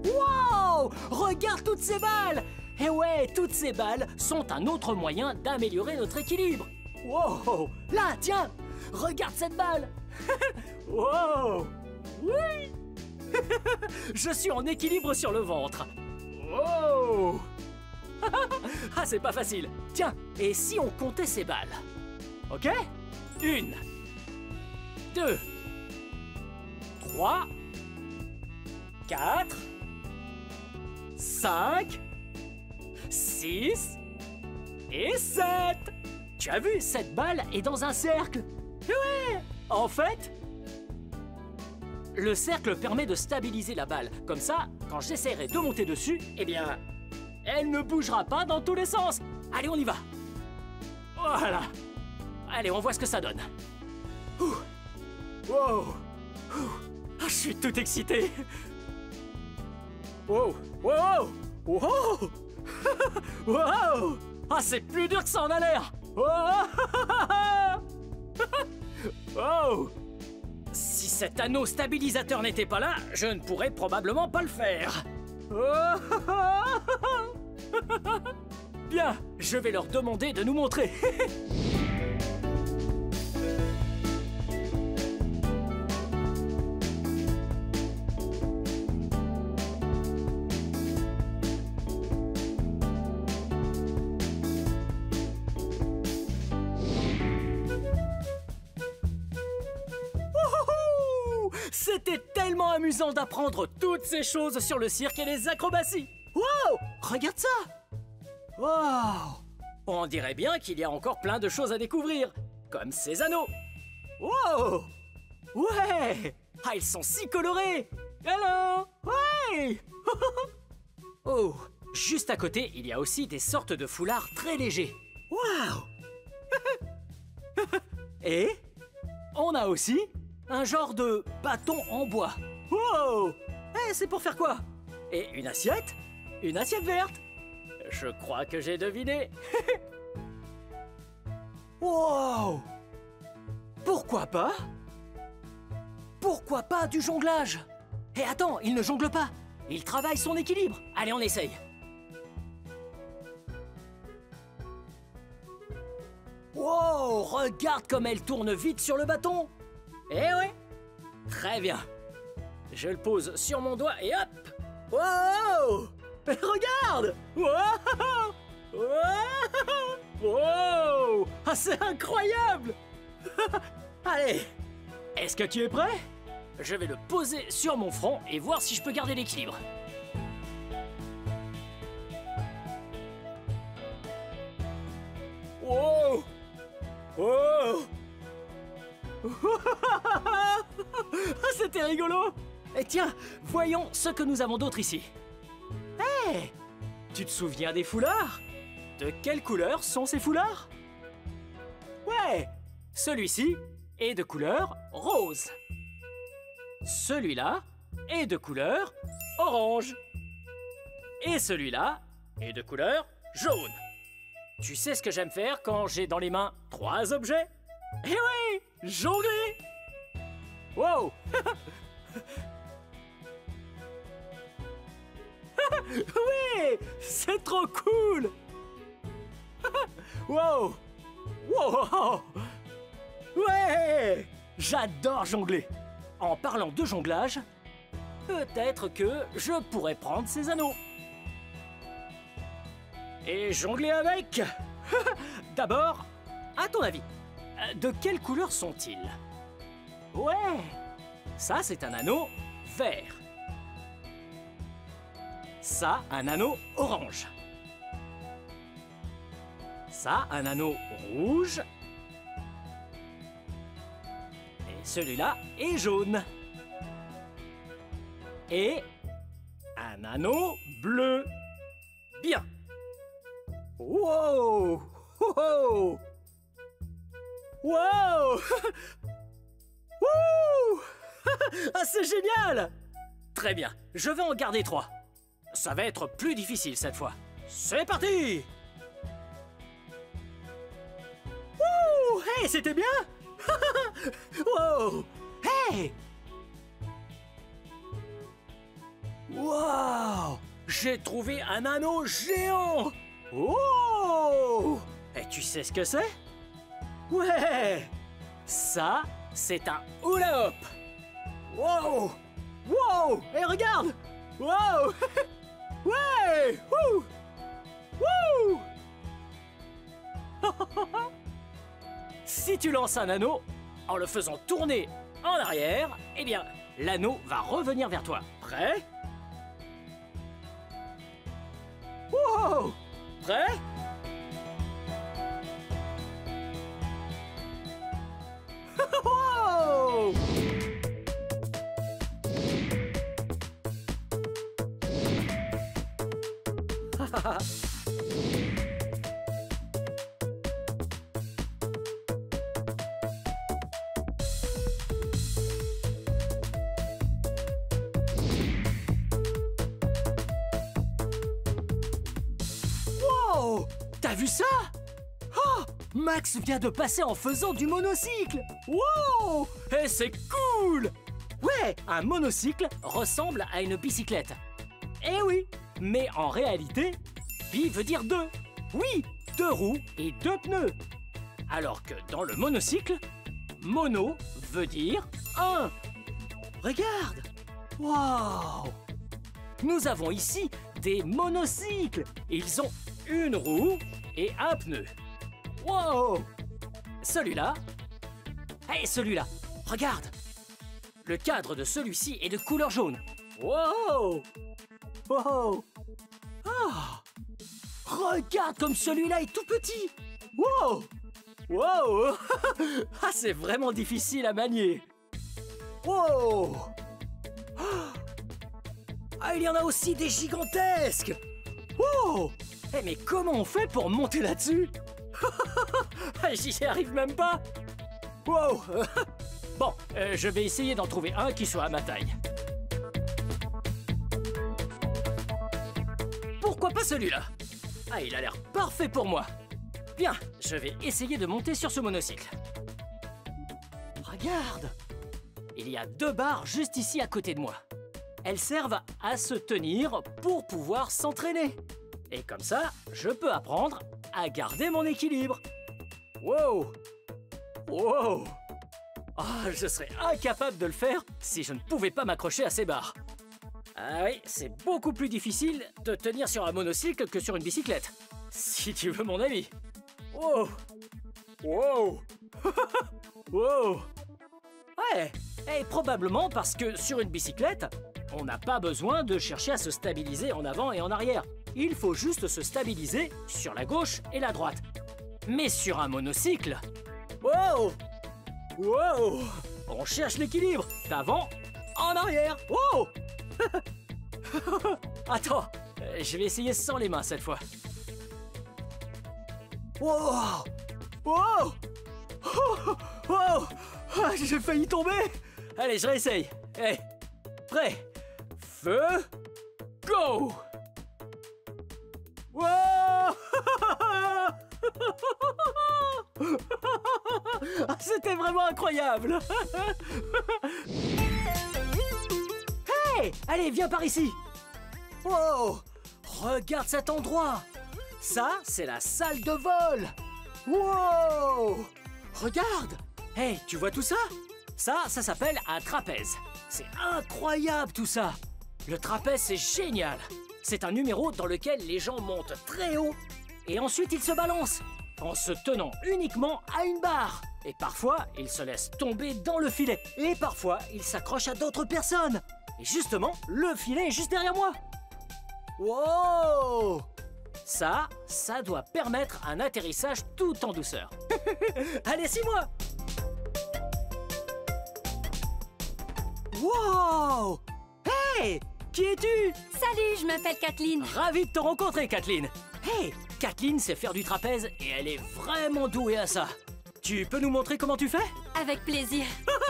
Wow! Regarde toutes ces balles! Et ouais, toutes ces balles sont un autre moyen d'améliorer notre équilibre. Wow! Là, tiens! Regarde cette balle! Wow! Oui! Je suis en équilibre sur le ventre. Wow! Ah, c'est pas facile. Tiens, et si on comptait ces balles? Ok? 1, 2, 3, 4, 5, 6 et 7. Tu as vu, cette balle est dans un cercle. Ouais! En fait, le cercle permet de stabiliser la balle. Comme ça, quand j'essaierai de monter dessus, eh bien, elle ne bougera pas dans tous les sens. Allez, on y va. Voilà. Allez, on voit ce que ça donne. Ouh. Wow. Ouh. Ah, je suis tout excité. Wow. Wow. Wow. Wow. Ah, c'est plus dur que ça en a l'air. Oh. Si cet anneau stabilisateur n'était pas là, je ne pourrais probablement pas le faire. Bien, je vais leur demander de nous montrer. C'était tellement amusant d'apprendre toutes ces choses sur le cirque et les acrobaties. Wow! Regarde ça! Wow! On dirait bien qu'il y a encore plein de choses à découvrir, comme ces anneaux. Wow! Ouais! Ah, ils sont si colorés! Hello! Ouais! Oh! Juste à côté, il y a aussi des sortes de foulards très légers. Wow! Et on a aussi un genre de bâton en bois. Wow! Eh, c'est pour faire quoi? Et une assiette? Une assiette verte? Je crois que j'ai deviné. Wow! Pourquoi pas? Pourquoi pas du jonglage? Et attends, il ne jongle pas. Il travaille son équilibre. Allez, on essaye. Wow! Regarde comme elle tourne vite sur le bâton. Eh ouais! Très bien. Je le pose sur mon doigt et hop! Wow! Regarde! Wow! Wow! Wow! Ah, c'est incroyable! Allez! Est-ce que tu es prêt? Je vais le poser sur mon front et voir si je peux garder l'équilibre. Wow! Wow! C'était rigolo! Et tiens, voyons ce que nous avons d'autre ici. Hé! Tu te souviens des foulards? De quelle couleur sont ces foulards? Ouais! Celui-ci est de couleur rose. Celui-là est de couleur orange. Et celui-là est de couleur jaune. Tu sais ce que j'aime faire quand j'ai dans les mains 3 objets? Eh oui! Jongler! Wow! Oui! C'est trop cool! Wow! Wow! Ouais! J'adore jongler! En parlant de jonglage, peut-être que je pourrais prendre ces anneaux. Et jongler avec! D'abord, à ton avis, de quelle couleur sont-ils? Ouais! Ça, c'est un anneau vert. Ça, un anneau orange. Ça, un anneau rouge. Et celui-là est jaune. Et un anneau bleu. Bien. Wow! Wow! Wow! Wouh! Ah, c'est génial! Très bien, je vais en garder 3. Ça va être plus difficile cette fois. C'est parti! Wouh! Hey, c'était bien! Wow! Hey! Wow! J'ai trouvé un anneau géant! Oh! Et tu sais ce que c'est? Ouais! Ça, c'est un hula hoop! Wow! Wow! Et regarde! Wow! Ouais! Wouh! Wouh! Si tu lances un anneau, en le faisant tourner en arrière, eh bien, l'anneau va revenir vers toi. Prêt? Wow! Prêt? Wow! Wow! T'as vu ça? Oh! Max vient de passer en faisant du monocycle! Wow! Et c'est cool! Ouais, un monocycle ressemble à une bicyclette. Eh oui, mais en réalité, bi veut dire 2. Oui, 2 roues et 2 pneus. Alors que dans le monocycle, mono veut dire 1. Regarde! Wow! Nous avons ici des monocycles. Ils ont une roue et un pneu. Wow! Celui-là. Et celui-là. Regarde! Le cadre de celui-ci est de couleur jaune. Wow! Wow! Ah! Regarde comme celui-là est tout petit! Wow! Wow! Ah, c'est vraiment difficile à manier. Wow! Ah, il y en a aussi des gigantesques! Wow! Eh, mais comment on fait pour monter là-dessus? J'y arrive même pas! Wow! Bon, je vais essayer d'en trouver un qui soit à ma taille. Pourquoi pas celui-là? Ah, il a l'air parfait pour moi. Bien, je vais essayer de monter sur ce monocycle. Regarde! Il y a 2 barres juste ici à côté de moi. Elles servent à se tenir pour pouvoir s'entraîner. Et comme ça, je peux apprendre à garder mon équilibre. Wow! Wow! Ah, je serais incapable de le faire si je ne pouvais pas m'accrocher à ces barres. Ah oui, c'est beaucoup plus difficile de tenir sur un monocycle que sur une bicyclette. Si tu veux mon avis. Wow! Wow! Wow! Ouais, et probablement parce que sur une bicyclette, on n'a pas besoin de chercher à se stabiliser en avant et en arrière. Il faut juste se stabiliser sur la gauche et la droite. Mais sur un monocycle... Wow! Wow! On cherche l'équilibre d'avant en arrière. Wow! Attends, je vais essayer sans les mains cette fois. Wow! Wow! Oh! Wow! Ah, j'ai failli tomber! Allez, je réessaye. Hey, prêt? Feu! Go! Wow! Ah, c'était vraiment incroyable! Hey! Allez, viens par ici! Wow! Regarde cet endroit! Ça, c'est la salle de vol! Wow! Regarde! Hey, tu vois tout ça? Ça s'appelle un trapèze. C'est incroyable tout ça! Le trapèze, c'est génial! C'est un numéro dans lequel les gens montent très haut et ensuite ils se balancent en se tenant uniquement à une barre. Et parfois, ils se laissent tomber dans le filet. Et parfois, ils s'accrochent à d'autres personnes. Et justement, le filet est juste derrière moi. Wow! Ça doit permettre un atterrissage tout en douceur. Allez, suis-moi. Wow! Hey! Qui es-tu? Salut, je m'appelle Kathleen. Ravi de te rencontrer, Kathleen. Hey! Kathleen sait faire du trapèze et elle est vraiment douée à ça. Tu peux nous montrer comment tu fais? Avec plaisir.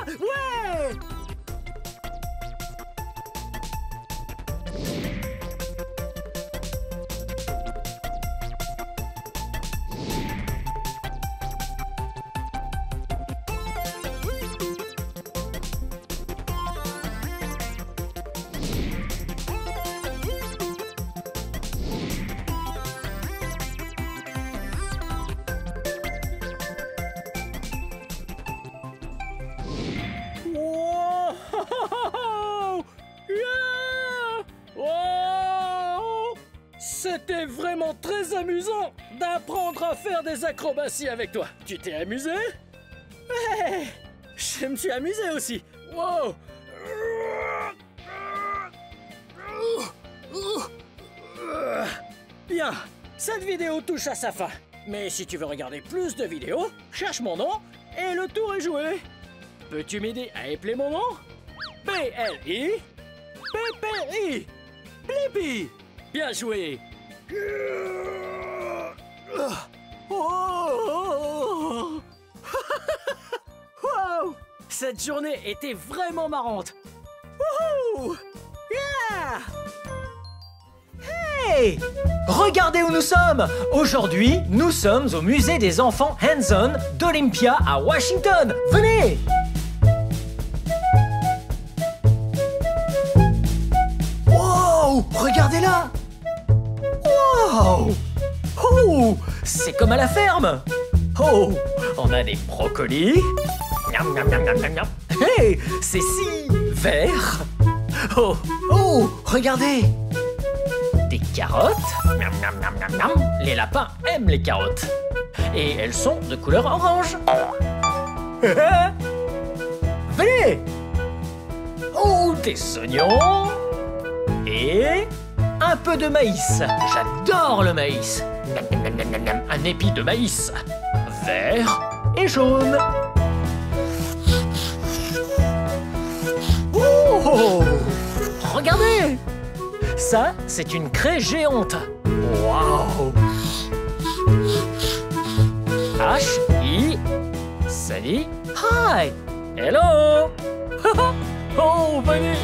Ouais! C'était vraiment très amusant d'apprendre à faire des acrobaties avec toi. Tu t'es amusé? Ouais, je me suis amusé aussi. Wow! Bien, cette vidéo touche à sa fin. Mais si tu veux regarder plus de vidéos, cherche mon nom et le tour est joué. Peux-tu m'aider à épeler mon nom? B-L-I P-P-I Blippi. Bien joué. Oh. Wow. Cette journée était vraiment marrante. Wouhou. Yeah. Hey! Regardez où nous sommes! Aujourd'hui, nous sommes au musée des enfants Hands-On d'Olympia à Washington. Venez! Wow! Regardez là! Wow! Oh! C'est comme à la ferme! Oh! On a des brocolis. Miam, miam, miam, miam, miam, miam. Hey! C'est si vert! Oh! Oh! Regardez! Des carottes. Miam, miam, miam, miam, miam. Les lapins aiment les carottes. Et elles sont de couleur orange. Venez! Oh! Des oignons. Et un peu de maïs. J'adore le maïs. Un épi de maïs. Vert et jaune. Oh! Regardez! Ça, c'est une craie géante. Waouh! H-I. Salut. Hi. Hello. Oh, venez.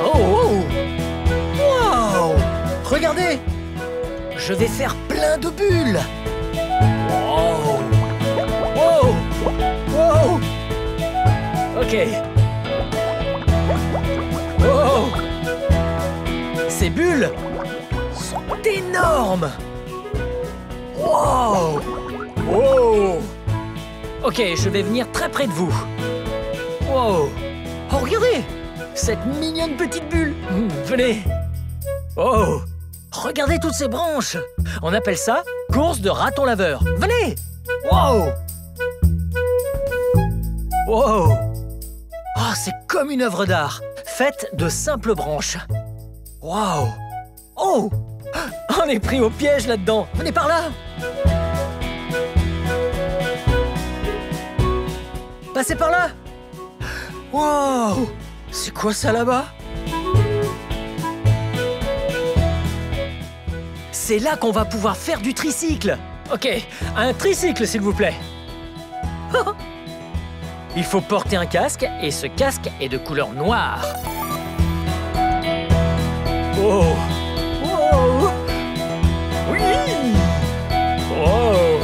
Oh. Wow! Regardez. Je vais faire plein de bulles. Wow. Wow. Wow. Ok. Oh! Ces bulles sont énormes! Wow! Oh! Ok, je vais venir très près de vous. Wow! Oh, regardez! Cette mignonne petite bulle! Venez! Oh! Regardez toutes ces branches! On appelle ça course de raton laveur. Venez! Wow! Wow! Oh, c'est comme une œuvre d'art, faite de simples branches. Waouh! Oh! On est pris au piège là-dedans. Venez par là! Passez par là! Wow! C'est quoi ça là-bas? C'est là qu'on va pouvoir faire du tricycle. Ok, un tricycle s'il vous plaît. Il faut porter un casque et ce casque est de couleur noire. Oh! Oh! Oui! Oh!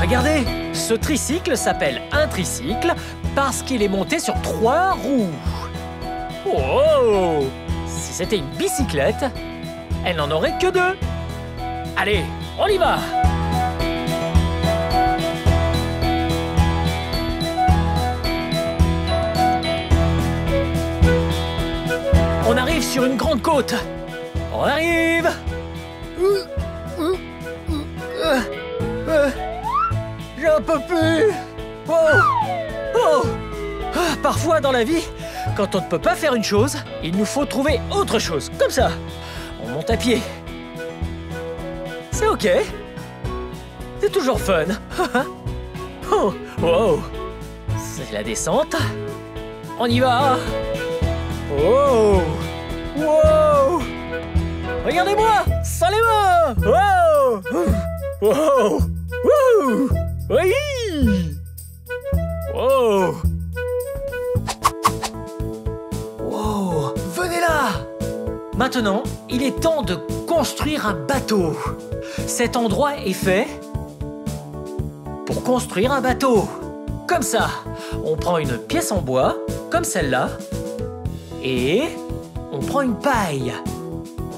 Regardez, ce tricycle s'appelle un tricycle parce qu'il est monté sur 3 roues. Oh! Si c'était une bicyclette, elle n'en aurait que 2. Allez, on y va! On arrive sur une grande côte. On arrive. J'en peux plus. Oh. Oh. Parfois dans la vie, quand on ne peut pas faire une chose, il nous faut trouver autre chose. Comme ça. On monte à pied. C'est ok. C'est toujours fun. Oh, wow. C'est la descente. On y va. Oh. Wow. Regardez-moi. Sans les mains. Wow. Wow. Wouh. Oui. Wow. Wow. Venez là. Maintenant, il est temps de construire un bateau. Cet endroit est fait pour construire un bateau. Comme ça, on prend une pièce en bois, comme celle-là, et on prend une paille.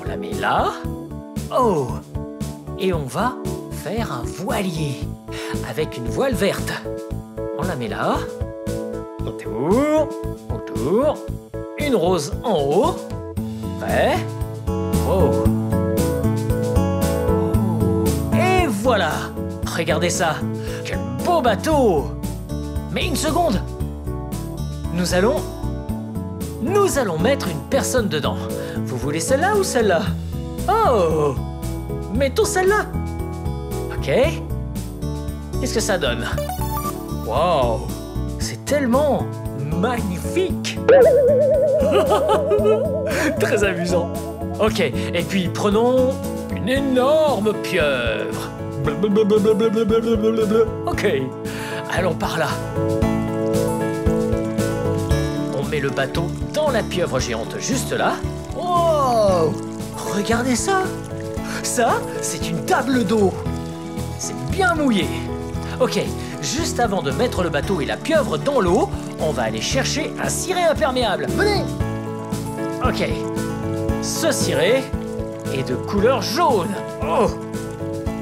On la met là. Oh! Et on va faire un voilier avec une voile verte. On la met là. Autour. Une rose en haut. Prêt? Wow! Et voilà! Regardez ça! Quel beau bateau! Mais une seconde! Nous allons mettre une personne dedans. Vous voulez celle-là ou celle-là? Oh! Mettons celle-là! Ok? Qu'est-ce que ça donne? Wow! C'est tellement magnifique! Très amusant! Ok, et puis prenons une énorme pieuvre. Ok, allons par là. On met le bateau dans la pieuvre géante juste là. Oh! Regardez ça! Ça, c'est une table d'eau. C'est bien mouillé. Ok, juste avant de mettre le bateau et la pieuvre dans l'eau, on va aller chercher un ciré imperméable. Venez! Ok, ce ciré est de couleur jaune. Oh!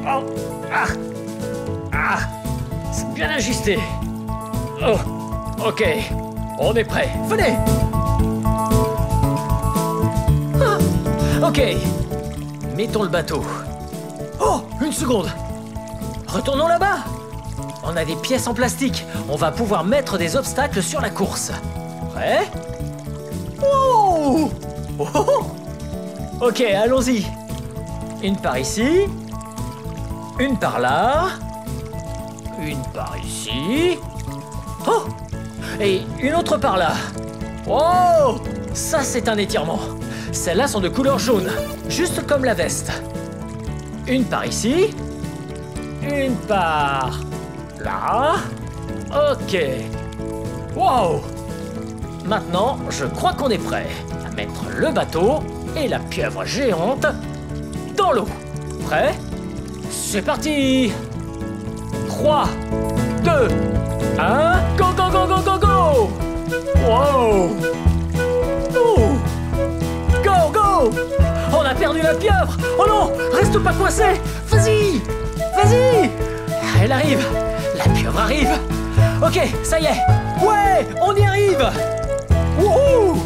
Oh! Ah! Ah! C'est bien ajusté. Oh! Ok, on est prêt. Venez! Ah! Ok, mettons le bateau. Oh! Une seconde! Retournons là-bas! On a des pièces en plastique. On va pouvoir mettre des obstacles sur la course. Prêt? Oh! Oh! Ok, allons-y. Une par ici. Une par là. Une par ici. Oh! Et une autre par là. Oh! Ça, c'est un étirement. Celles-là sont de couleur jaune, juste comme la veste. Une par ici. Une par là. Ok. Wow! Maintenant, je crois qu'on est prêt à mettre le bateau et la pieuvre géante dans l'eau. Prêt? C'est parti! 3, 2, 1, go, go, go, go, go, go! Wow! Oh! Go, go! On a perdu la pieuvre! Oh non! Reste pas coincé! Vas-y! Vas-y! Elle arrive! La pieuvre arrive! Ok, ça y est! Ouais! On y arrive! Wouhou!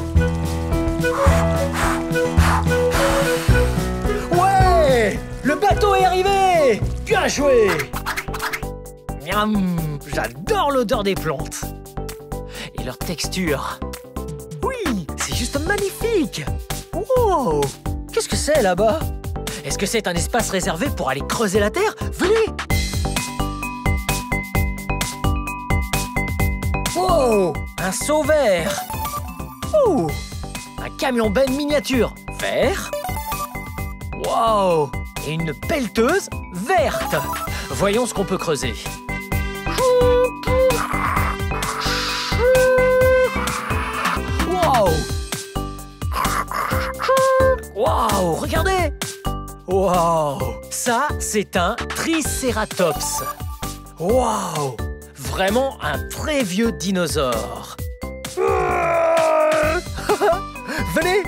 Ouais! Le bateau est arrivé! Bien joué! Miam! J'adore l'odeur des plantes! Et leur texture! Oui! C'est juste magnifique! Wow! Qu'est-ce que c'est là-bas? Est-ce que c'est un espace réservé pour aller creuser la terre? Venez! Wow! Un seau vert! Oh! Un camion benne miniature vert! Wow! Et une pelleteuse verte! Voyons ce qu'on peut creuser. Wow! Wow! Regardez! Wow! Ça, c'est un Triceratops. Wow! Vraiment un très vieux dinosaure. Venez!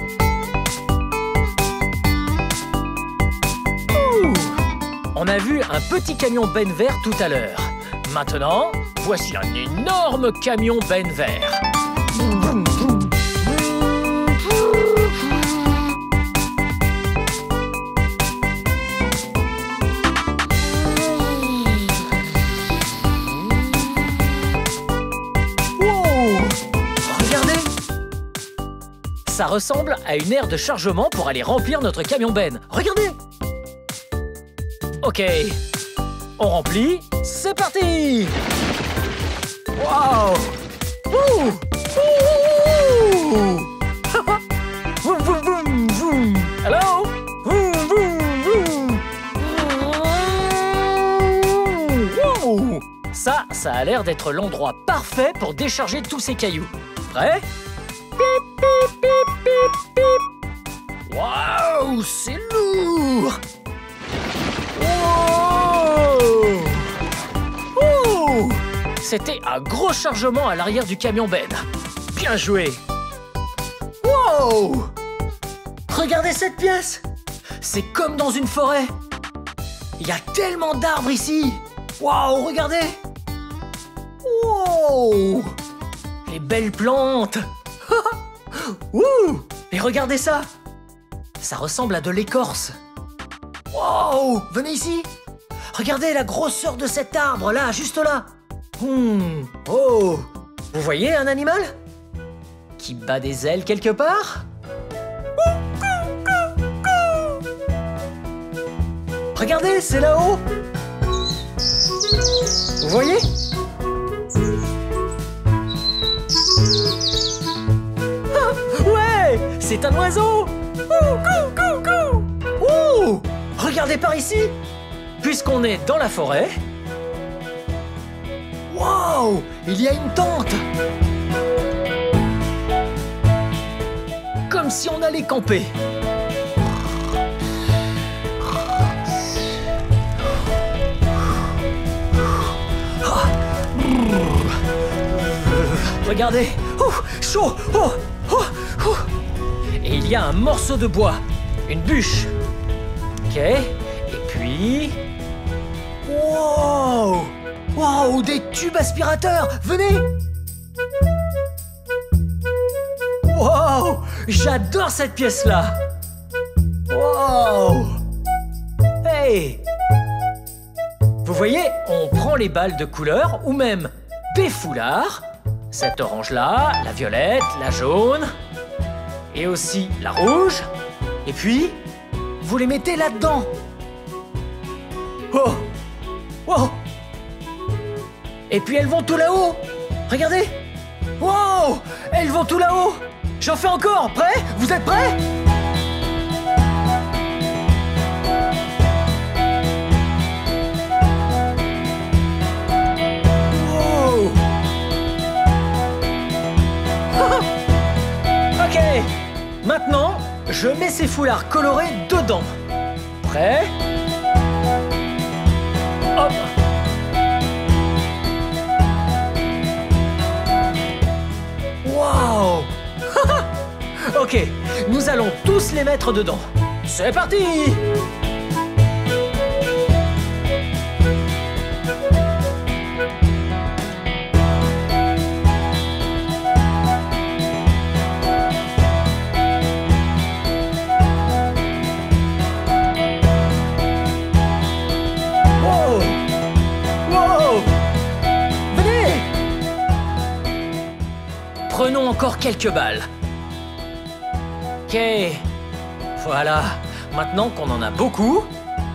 On a vu un petit camion benne vert tout à l'heure. Maintenant, voici un énorme camion benne vert. Ça ressemble à une aire de chargement pour aller remplir notre camion-benne. Regardez! Ok, on remplit, c'est parti! Wow! Ouh! Ouh! Vroom, vroom, vroom, vroom. Hello? Vroom, vroom, vroom. Wow! Ça a l'air d'être l'endroit parfait pour décharger tous ces cailloux. Prêt? Pip, pip, pip, pip, pip. Waouh, c'est lourd! Wow! Ouh! C'était un gros chargement à l'arrière du camion-benne. Bien joué! Wow! Regardez cette pièce! C'est comme dans une forêt. Il y a tellement d'arbres ici. Wow, regardez! Wow! Les belles plantes! Ouh! Et regardez ça! Ça ressemble à de l'écorce. Wow! Venez ici! Regardez la grosseur de cet arbre, là, juste là! Oh! Vous voyez un animal? Qui bat des ailes quelque part? Regardez, c'est là-haut! Vous voyez? Ah, ouais! C'est un oiseau! Ouh! Regardez par ici! Puisqu'on est dans la forêt... Wow! Il y a une tente! Comme si on allait camper. Regardez! Chaud! Et il y a un morceau de bois. Une bûche. Ok. Et puis... Wow! Wow! Des tubes aspirateurs! Venez! Wow! J'adore cette pièce-là! Wow! Hey! Vous voyez, on prend les balles de couleur ou même des foulards. Cette orange-là, la violette, la jaune... Et aussi la rouge. Et puis, vous les mettez là-dedans. Oh! Wow! Et puis elles vont tout là-haut. Regardez! Wow! Elles vont tout là-haut. J'en fais encore. Prêt? Vous êtes prêts? Wow! Ok. Maintenant, je mets ces foulards colorés dedans. Prêt? Hop! Wow! Ok, nous allons tous les mettre dedans. C'est parti! Prenons encore quelques balles. Ok. Voilà. Maintenant qu'on en a beaucoup,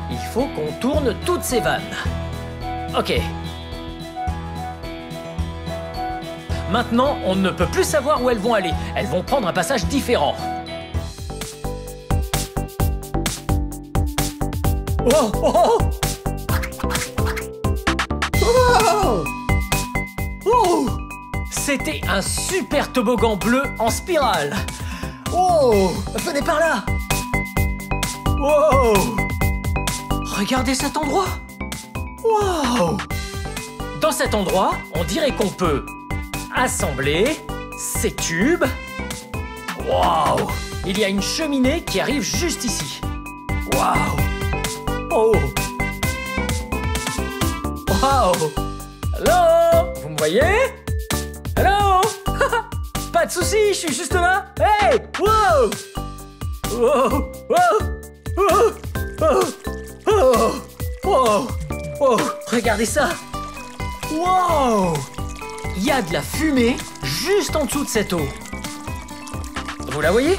il faut qu'on tourne toutes ces vannes. Ok. Maintenant, on ne peut plus savoir où elles vont aller. Elles vont prendre un passage différent. Oh, oh, oh. Oh. Oh. C'était un super toboggan bleu en spirale. Oh, venez par là. Wow. Regardez cet endroit. Wow. Dans cet endroit, on dirait qu'on peut assembler ces tubes. Wow. Il y a une cheminée qui arrive juste ici. Wow. Oh. Wow. Hello. Vous me voyez? Hello. Pas de soucis, je suis juste là. Hey. Wow. Wow. Wow. Oh. Oh. Oh. Oh. Regardez ça. Wow. Il y a de la fumée juste en dessous de cette eau. Vous la voyez?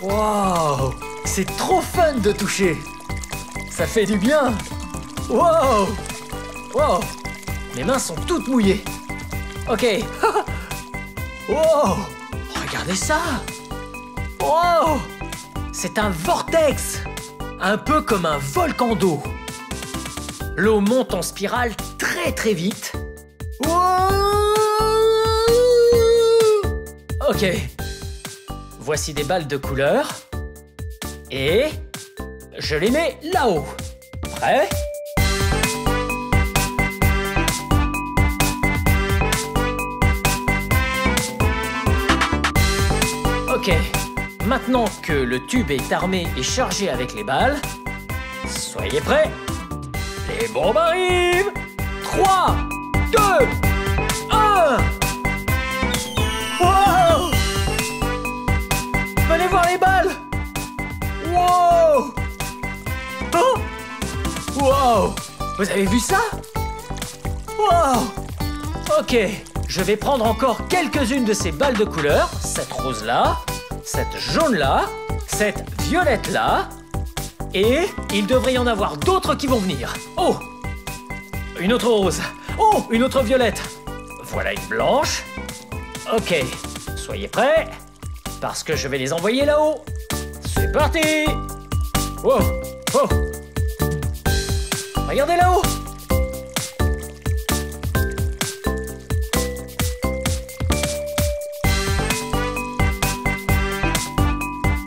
Wow! C'est trop fun de toucher! Ça fait du bien! Wow! Wow! Mes mains sont toutes mouillées. Ok. Wow! Regardez ça! Wow! C'est un vortex! Un peu comme un volcan d'eau. L'eau monte en spirale très très vite. Wow! Ok. Voici des balles de couleur. Et je les mets là-haut. Prêt? Ok. Maintenant que le tube est armé et chargé avec les balles, soyez prêts. Les bombes arrivent. 3, 2, 1. Wow! Venez voir les balles. Wow! Oh! Wow! Vous avez vu ça? Wow! Ok, je vais prendre encore quelques-unes de ces balles de couleur. Cette rose-là, cette jaune-là, cette violette-là. Et il devrait y en avoir d'autres qui vont venir. Oh! Une autre rose. Oh! Une autre violette. Voilà une blanche. Ok, soyez prêts, parce que je vais les envoyer là-haut. C'est parti! Wow! Oh! Regardez là-haut!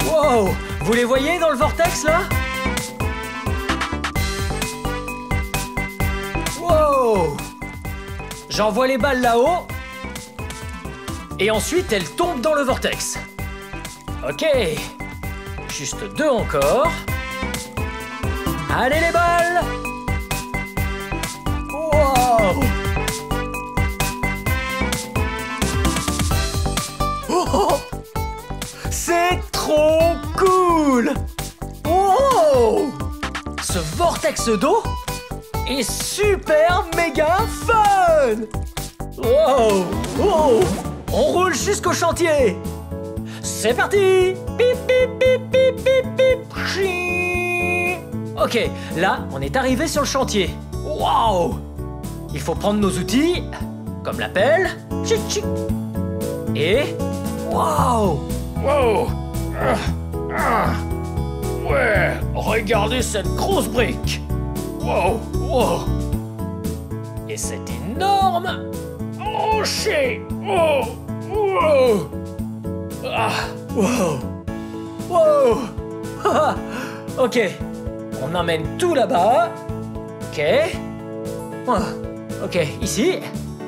Wow! Vous les voyez dans le vortex là? Wow! J'envoie les balles là-haut. Et ensuite, elles tombent dans le vortex. Ok. Juste 2 encore. Allez les balles! Wow! Oh! C'est trop cool! Wow! Ce vortex d'eau est super méga fun! Wow! Wow! On roule jusqu'au chantier! C'est parti! Pip, pip, pip, pip, pip, pip. Chi. Ok, là, on est arrivé sur le chantier. Waouh! Il faut prendre nos outils, comme la pelle. Tchic, tchic. Et... Waouh! Wow! Ouais, regardez cette grosse brique! Wow! Wow! Et c'est énorme! Rocher! Oh! Wow! Ah! Wow! Wow! Ok, on emmène tout là-bas. Ok. Ok, ici,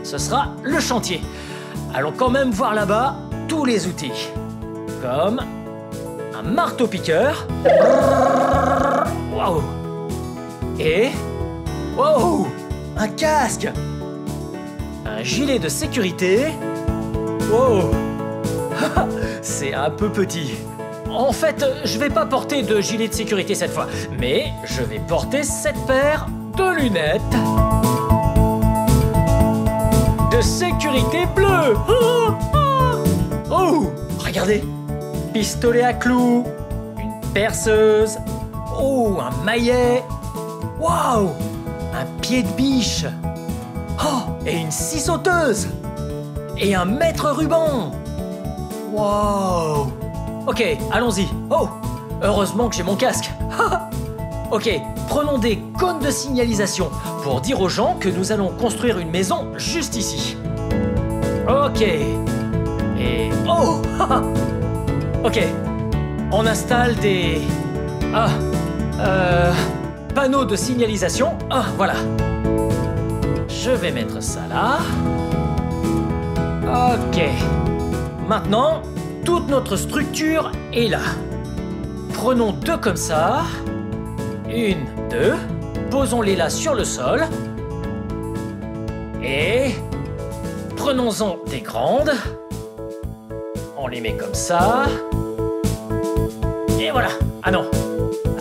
ce sera le chantier. Allons quand même voir là-bas tous les outils. Comme un marteau-piqueur. Wow! Et... Wow! Un casque! Un gilet de sécurité. Wow! C'est un peu petit. En fait, je vais pas porter de gilet de sécurité cette fois, mais je vais porter cette paire de lunettes de sécurité bleue. Oh! Regardez! Pistolet à clous, une perceuse, oh, un maillet, waouh! Un pied de biche. Oh, et une scie sauteuse. Et un mètre ruban. Wow! Ok, allons-y. Oh! Heureusement que j'ai mon casque. Ok, prenons des cônes de signalisation pour dire aux gens que nous allons construire une maison juste ici. Ok. Et... Oh! Ok. On installe des... panneaux de signalisation. Ah, voilà. Je vais mettre ça là. Ok. Maintenant, toute notre structure est là. Prenons 2 comme ça. 1, 2. Posons-les là sur le sol. Et... prenons-en des grandes. On les met comme ça. Et voilà. Ah non.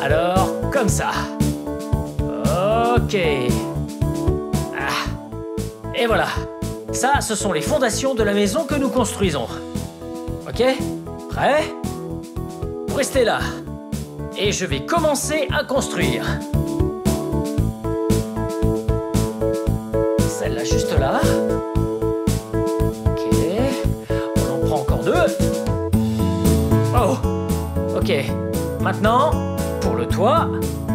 Alors, comme ça. Ok. Ah. Et voilà. Ça, ce sont les fondations de la maison que nous construisons. Ok? Prêt? Vous restez là. Et je vais commencer à construire. Celle-là juste là. Ok. On en prend encore 2. Oh. Ok. Maintenant, pour le toit.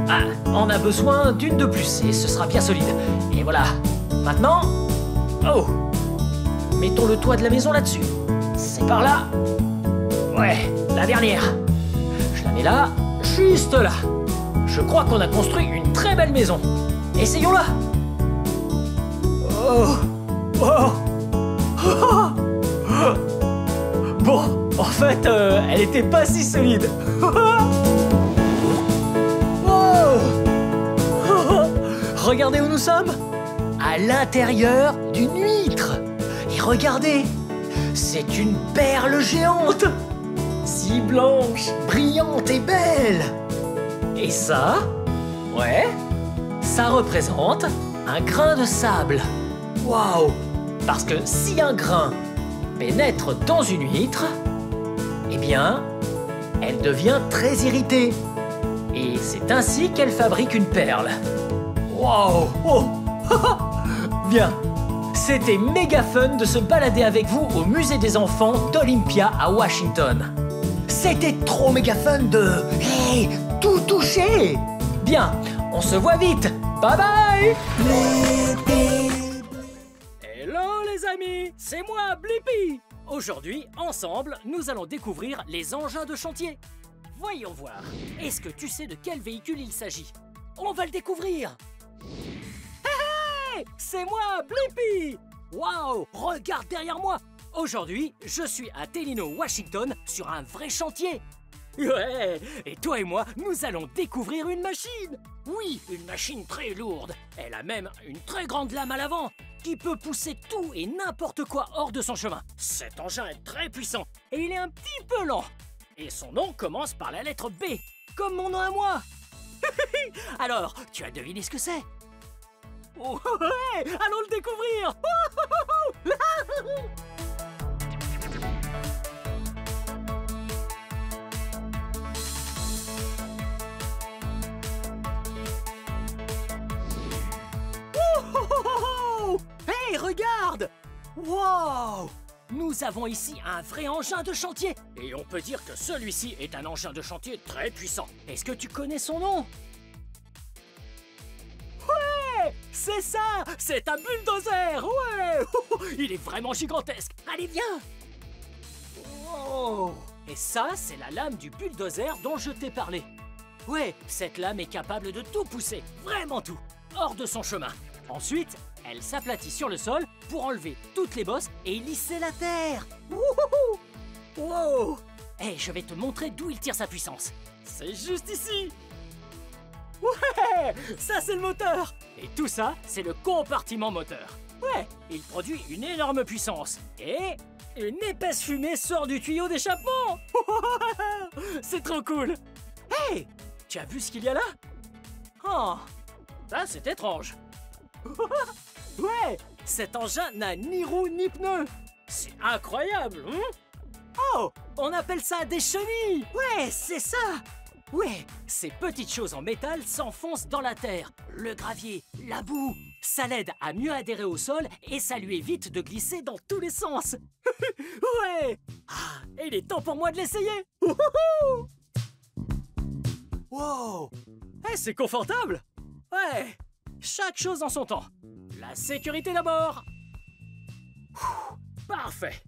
Ah, on a besoin d'une de plus et ce sera bien solide. Et voilà. Maintenant. Oh. Mettons le toit de la maison là-dessus. C'est par là. Ouais, la dernière. Je la mets là, juste là. Je crois qu'on a construit une très belle maison. Essayons-la. Oh. Oh. Oh. Bon, en fait, elle était pas si solide. Oh. Regardez où nous sommes. À l'intérieur d'une huître. Et regardez, c'est une perle géante. Si blanche, brillante et belle. Et ça, ouais, ça représente un grain de sable. Waouh! Parce que si un grain pénètre dans une huître, eh bien, elle devient très irritée. Et c'est ainsi qu'elle fabrique une perle. Waouh! Oh! Bien! C'était méga fun de se balader avec vous au musée des enfants d'Olympia à Washington. C'était trop méga fun de... Hey, tout toucher! Bien, on se voit vite. Bye bye! Hello les amis, c'est moi Blippi. Aujourd'hui, ensemble, nous allons découvrir les engins de chantier. Voyons voir, est-ce que tu sais de quel véhicule il s'agit? On va le découvrir. Hey, c'est moi Blippi. Waouh, regarde derrière moi. Aujourd'hui, je suis à Tellino, Washington, sur un vrai chantier. Ouais, et toi et moi, nous allons découvrir une machine. Oui, une machine très lourde. Elle a même une très grande lame à l'avant qui peut pousser tout et n'importe quoi hors de son chemin. Cet engin est très puissant et il est un petit peu lent. Et son nom commence par la lettre B, comme mon nom à moi. Alors, tu as deviné ce que c'est? Oh, ouais, allons le découvrir. Hey, regarde! Wow! Nous avons ici un vrai engin de chantier. Et on peut dire que celui-ci est un engin de chantier très puissant. Est-ce que tu connais son nom? Ouais! C'est ça! C'est un bulldozer! Ouais! Il est vraiment gigantesque. Allez, viens! Oh! Et ça, c'est la lame du bulldozer dont je t'ai parlé. Ouais, cette lame est capable de tout pousser, vraiment tout, hors de son chemin. Ensuite, elle s'aplatit sur le sol pour enlever toutes les bosses et lisser la terre. Wouhou! Wow! Hey, je vais te montrer d'où il tire sa puissance. C'est juste ici. Ouais! Ça, c'est le moteur. Et tout ça, c'est le compartiment moteur. Ouais, il produit une énorme puissance. Et une épaisse fumée sort du tuyau d'échappement. C'est trop cool. Hey! Tu as vu ce qu'il y a là? Oh! Ça, c'est étrange. Ouais, cet engin n'a ni roue ni pneu. C'est incroyable, hein? Oh, on appelle ça des chenilles. Ouais, c'est ça. Ouais, ces petites choses en métal s'enfoncent dans la terre, le gravier, la boue. Ça l'aide à mieux adhérer au sol et ça lui évite de glisser dans tous les sens. Ouais. Ah, il est temps pour moi de l'essayer. Wow. Hey, c'est confortable. Ouais. Chaque chose en son temps. La sécurité d'abord. Parfait.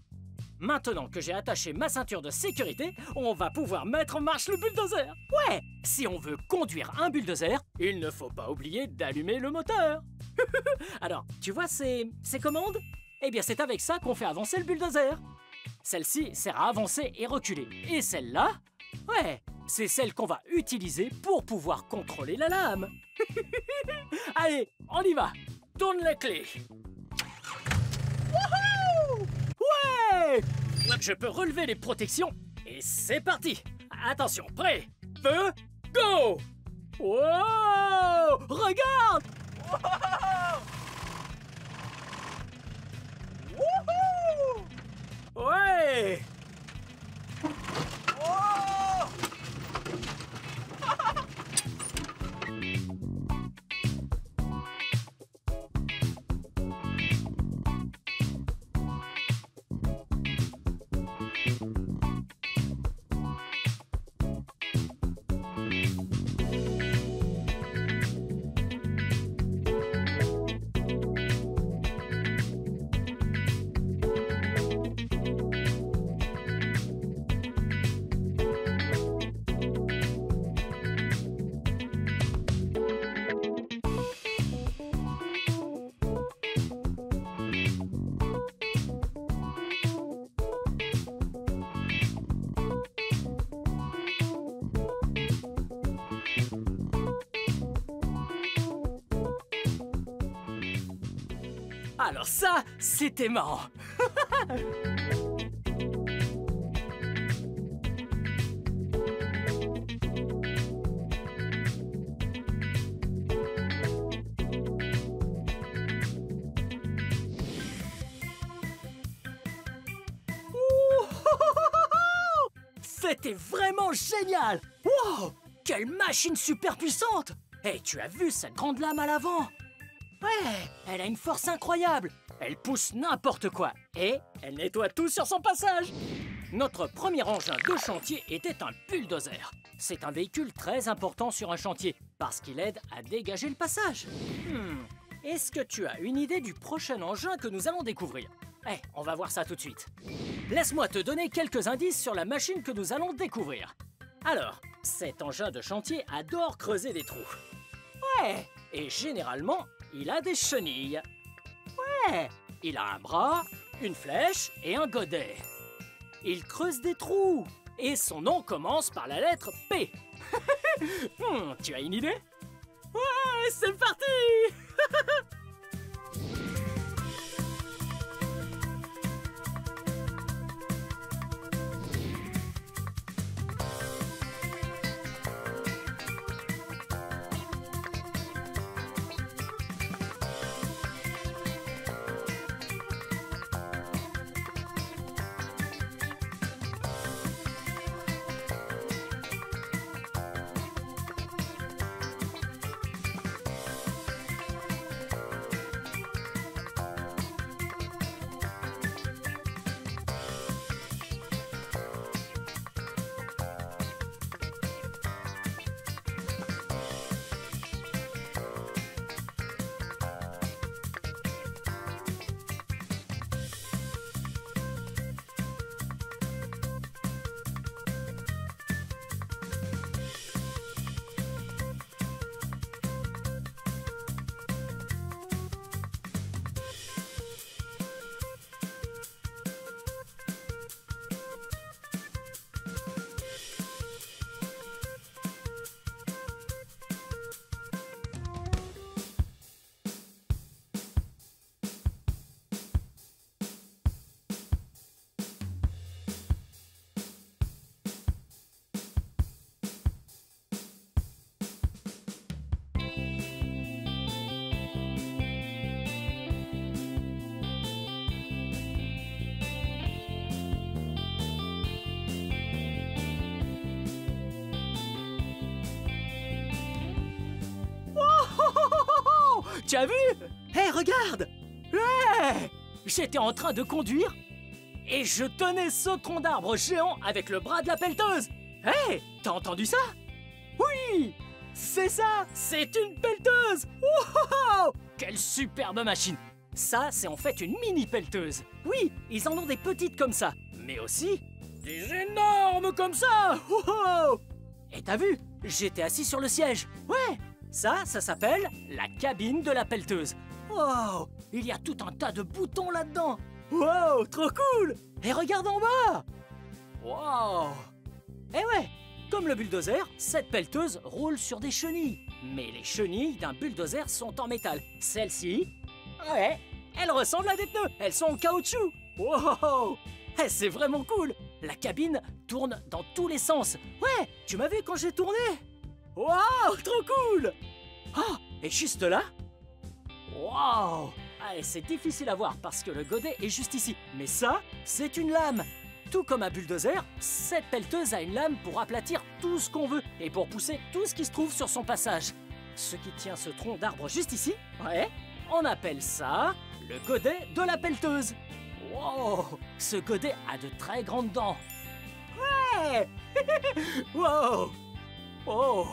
Maintenant que j'ai attaché ma ceinture de sécurité, on va pouvoir mettre en marche le bulldozer. Ouais, si on veut conduire un bulldozer, il ne faut pas oublier d'allumer le moteur. Alors, tu vois ces commandes? Eh bien, c'est avec ça qu'on fait avancer le bulldozer. Celle-ci sert à avancer et reculer. Et celle-là, ouais, c'est celle qu'on va utiliser pour pouvoir contrôler la lame. Allez, on y va. Tourne les clés. Wouhou! Ouais! Je peux relever les protections et c'est parti. Attention, prêt? Feu, go! Wow! Regarde! Wouhou! Ouais! Alors ça, c'était marrant. C'était vraiment génial! Wow! Quelle machine super puissante! Et tu as vu cette grande lame à l'avant? Ouais, elle a une force incroyable. Elle pousse n'importe quoi et elle nettoie tout sur son passage. Notre premier engin de chantier était un bulldozer. C'est un véhicule très important sur un chantier parce qu'il aide à dégager le passage. Est-ce que tu as une idée du prochain engin que nous allons découvrir? On va voir ça tout de suite. Laisse-moi te donner quelques indices sur la machine que nous allons découvrir. Alors, cet engin de chantier adore creuser des trous. Ouais, et généralement, il a des chenilles. Ouais, il a un bras, une flèche et un godet. Il creuse des trous et son nom commence par la lettre P. Tu as une idée? Ouais, c'est parti! Tu as vu? Regarde! Ouais! J'étais en train de conduire et je tenais ce tronc d'arbre géant avec le bras de la pelleteuse. T'as entendu ça? Oui! C'est ça! C'est une pelleteuse! Wow! Quelle superbe machine! Ça, c'est en fait une mini pelleteuse. Oui, ils en ont des petites comme ça, mais aussi des énormes comme ça! Wow! Et t'as vu? J'étais assis sur le siège. Ouais! Ça s'appelle la cabine de la pelleteuse. Wow! Il y a tout un tas de boutons là-dedans. Wow! Trop cool! Et regarde en bas! Wow! Eh ouais! Comme le bulldozer, cette pelleteuse roule sur des chenilles. Mais les chenilles d'un bulldozer sont en métal. Celles-ci, ouais, elles ressemblent à des pneus. Elles sont en caoutchouc. Wow! C'est vraiment cool! La cabine tourne dans tous les sens. Ouais! Tu m'as vu quand j'ai tourné? Wow! Trop cool! Ah! Et juste là? Wow! C'est difficile à voir parce que le godet est juste ici. Mais ça, c'est une lame. Tout comme un bulldozer, cette pelleteuse a une lame pour aplatir tout ce qu'on veut et pour pousser tout ce qui se trouve sur son passage. Ce qui tient ce tronc d'arbre juste ici, ouais, on appelle ça le godet de la pelleteuse. Wow! Ce godet a de très grandes dents. Ouais! Wow! Oh!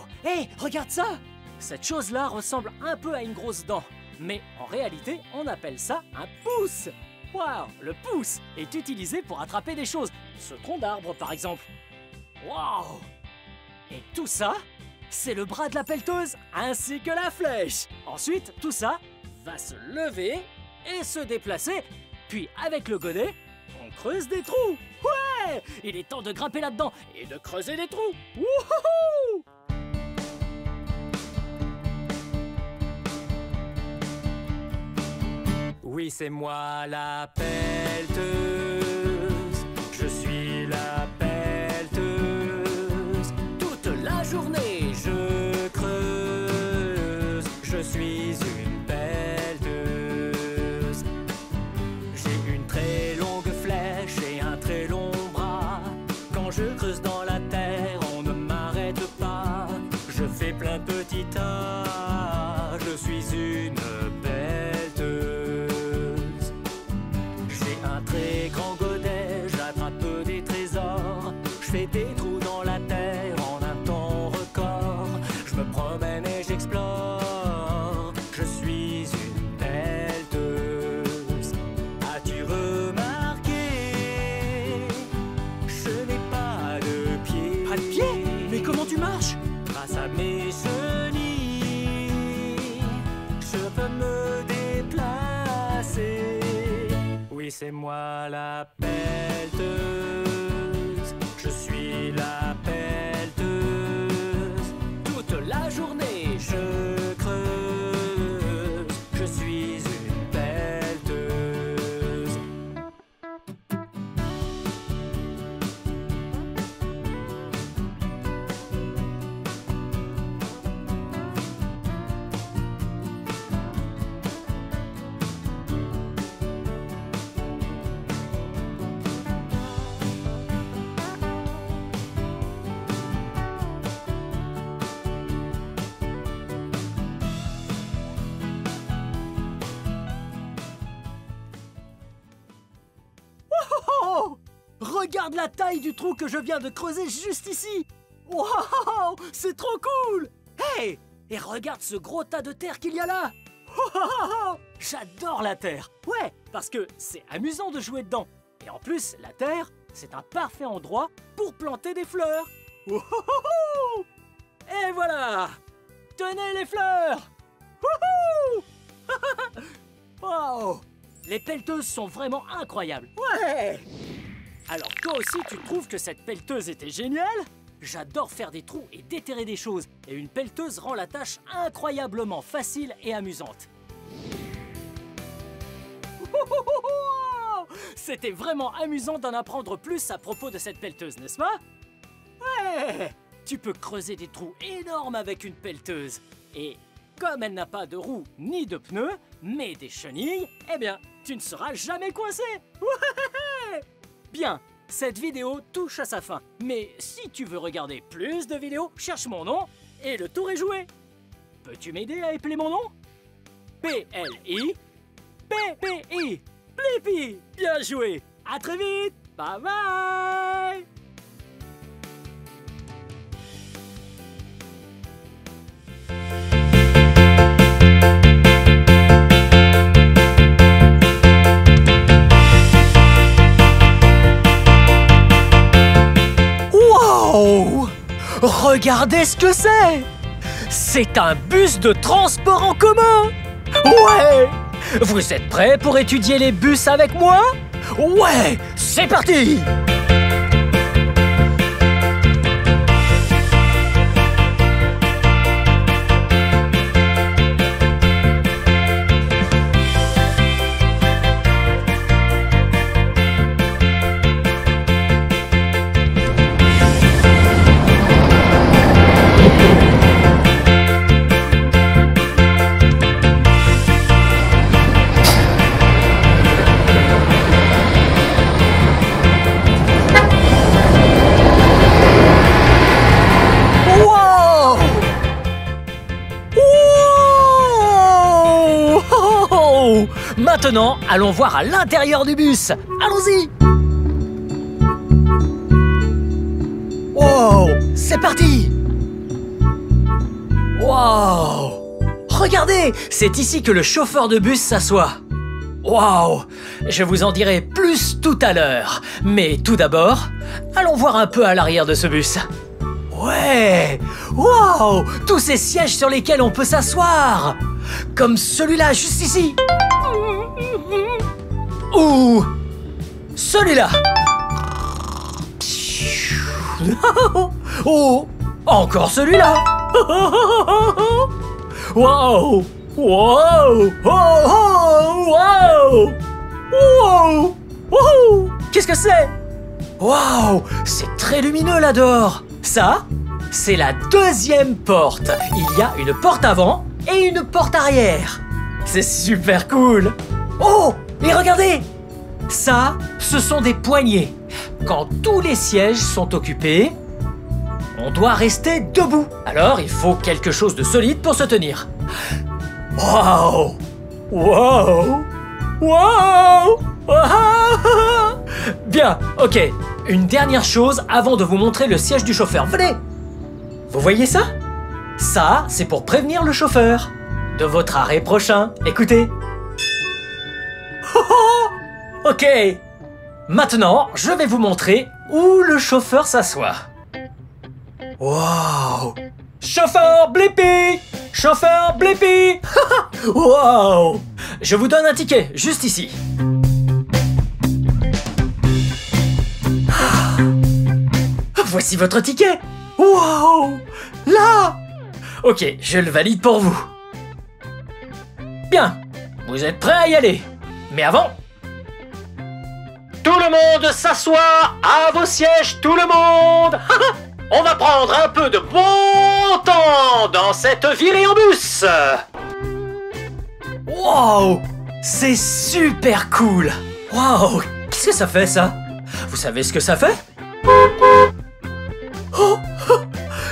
Regarde ça! Cette chose-là ressemble un peu à une grosse dent. Mais en réalité, on appelle ça un pouce. Waouh! Le pouce est utilisé pour attraper des choses. Ce tronc d'arbre, par exemple. Waouh! Et tout ça, c'est le bras de la pelleteuse ainsi que la flèche. Ensuite, tout ça va se lever et se déplacer. Puis, avec le godet, on creuse des trous. Ouais! Il est temps de grimper là-dedans et de creuser des trous. Wouhou! Oui, c'est moi la pelleteuse. Je suis la pelleteuse. Toute la journée, je creuse. Je suis une pelleteuse. J'ai une très longue flèche et un très long bras. Quand je creuse dans la terre, on ne m'arrête pas. Je fais plein de petits tas. Je suis une pelleteuse. J'ai un très grand godet, j'attrape des trésors. Je fais des trous dans la terre en un temps record. Je me promène et j'explore. Je suis une pelleteuse. As-tu remarqué? Je n'ai pas de pieds. Pas de pied? Mais comment tu marches? Grâce à mes chenilles, je peux me déplacer. Oui, c'est moi la pelleteuse. Je suis la pelleteuse. Toute la journée, je creuse. Je suis une pelleteuse. Oh! Regarde la taille du trou que je viens de creuser juste ici! Wow! C'est trop cool! Hey! Et regarde ce gros tas de terre qu'il y a là! Oh! J'adore la terre! Ouais, parce que c'est amusant de jouer dedans. Et en plus, la terre, c'est un parfait endroit pour planter des fleurs. Oh! Et voilà! Tenez les fleurs! Wouhou! Wow! Les pelleteuses sont vraiment incroyables. Ouais! Alors toi aussi, tu trouves que cette pelleteuse était géniale? J'adore faire des trous et déterrer des choses. Et une pelleteuse rend la tâche incroyablement facile et amusante. C'était vraiment amusant d'en apprendre plus à propos de cette pelleteuse, n'est-ce pas? Ouais! Tu peux creuser des trous énormes avec une pelleteuse. Et comme elle n'a pas de roues ni de pneus, mais des chenilles, eh bien, tu ne seras jamais coincé. Ouais! Bien, cette vidéo touche à sa fin. Mais si tu veux regarder plus de vidéos, cherche mon nom et le tour est joué. Peux-tu m'aider à épeler mon nom? P-L-I P-P-I Blippi. Bien joué. À très vite. Bye bye. Wow! Regardez ce que c'est! C'est un bus de transport en commun! Ouais! Vous êtes prêts pour étudier les bus avec moi? Ouais! C'est parti! Maintenant, allons voir à l'intérieur du bus. Allons-y. Wow, c'est parti. Wow. Regardez, c'est ici que le chauffeur de bus s'assoit. Wow, je vous en dirai plus tout à l'heure. Mais tout d'abord, allons voir un peu à l'arrière de ce bus. Ouais. Wow, tous ces sièges sur lesquels on peut s'asseoir. Comme celui-là, juste ici. Ou celui-là. Oh, encore celui-là. Wow, wow, oh, oh. Wow! Wow! Wouhou! Qu'est-ce que c'est? Waouh! C'est très lumineux là dehors. Ça, c'est la deuxième porte. Il y a une porte avant et une porte arrière. C'est super cool. Oh! Et regardez! Ça, ce sont des poignées. Quand tous les sièges sont occupés, on doit rester debout. Alors, il faut quelque chose de solide pour se tenir. Waouh! Waouh! Waouh! Waouh! Bien, ok. Une dernière chose avant de vous montrer le siège du chauffeur. Venez! Vous voyez ça? Ça, c'est pour prévenir le chauffeur de votre arrêt prochain. Écoutez. Oh, oh! Ok. Maintenant, je vais vous montrer où le chauffeur s'assoit. Wow! Chauffeur Blippi! Chauffeur Blippi! Wow! Je vous donne un ticket, juste ici. Voici votre ticket. Wow! Là! Ok, je le valide pour vous. Bien, vous êtes prêts à y aller. Mais avant... Tout le monde s'assoit à vos sièges, tout le monde. On va prendre un peu de bon temps dans cette virée en bus. Wow! C'est super cool. Wow! Qu'est-ce que ça fait, ça? Vous savez ce que ça fait? Oh!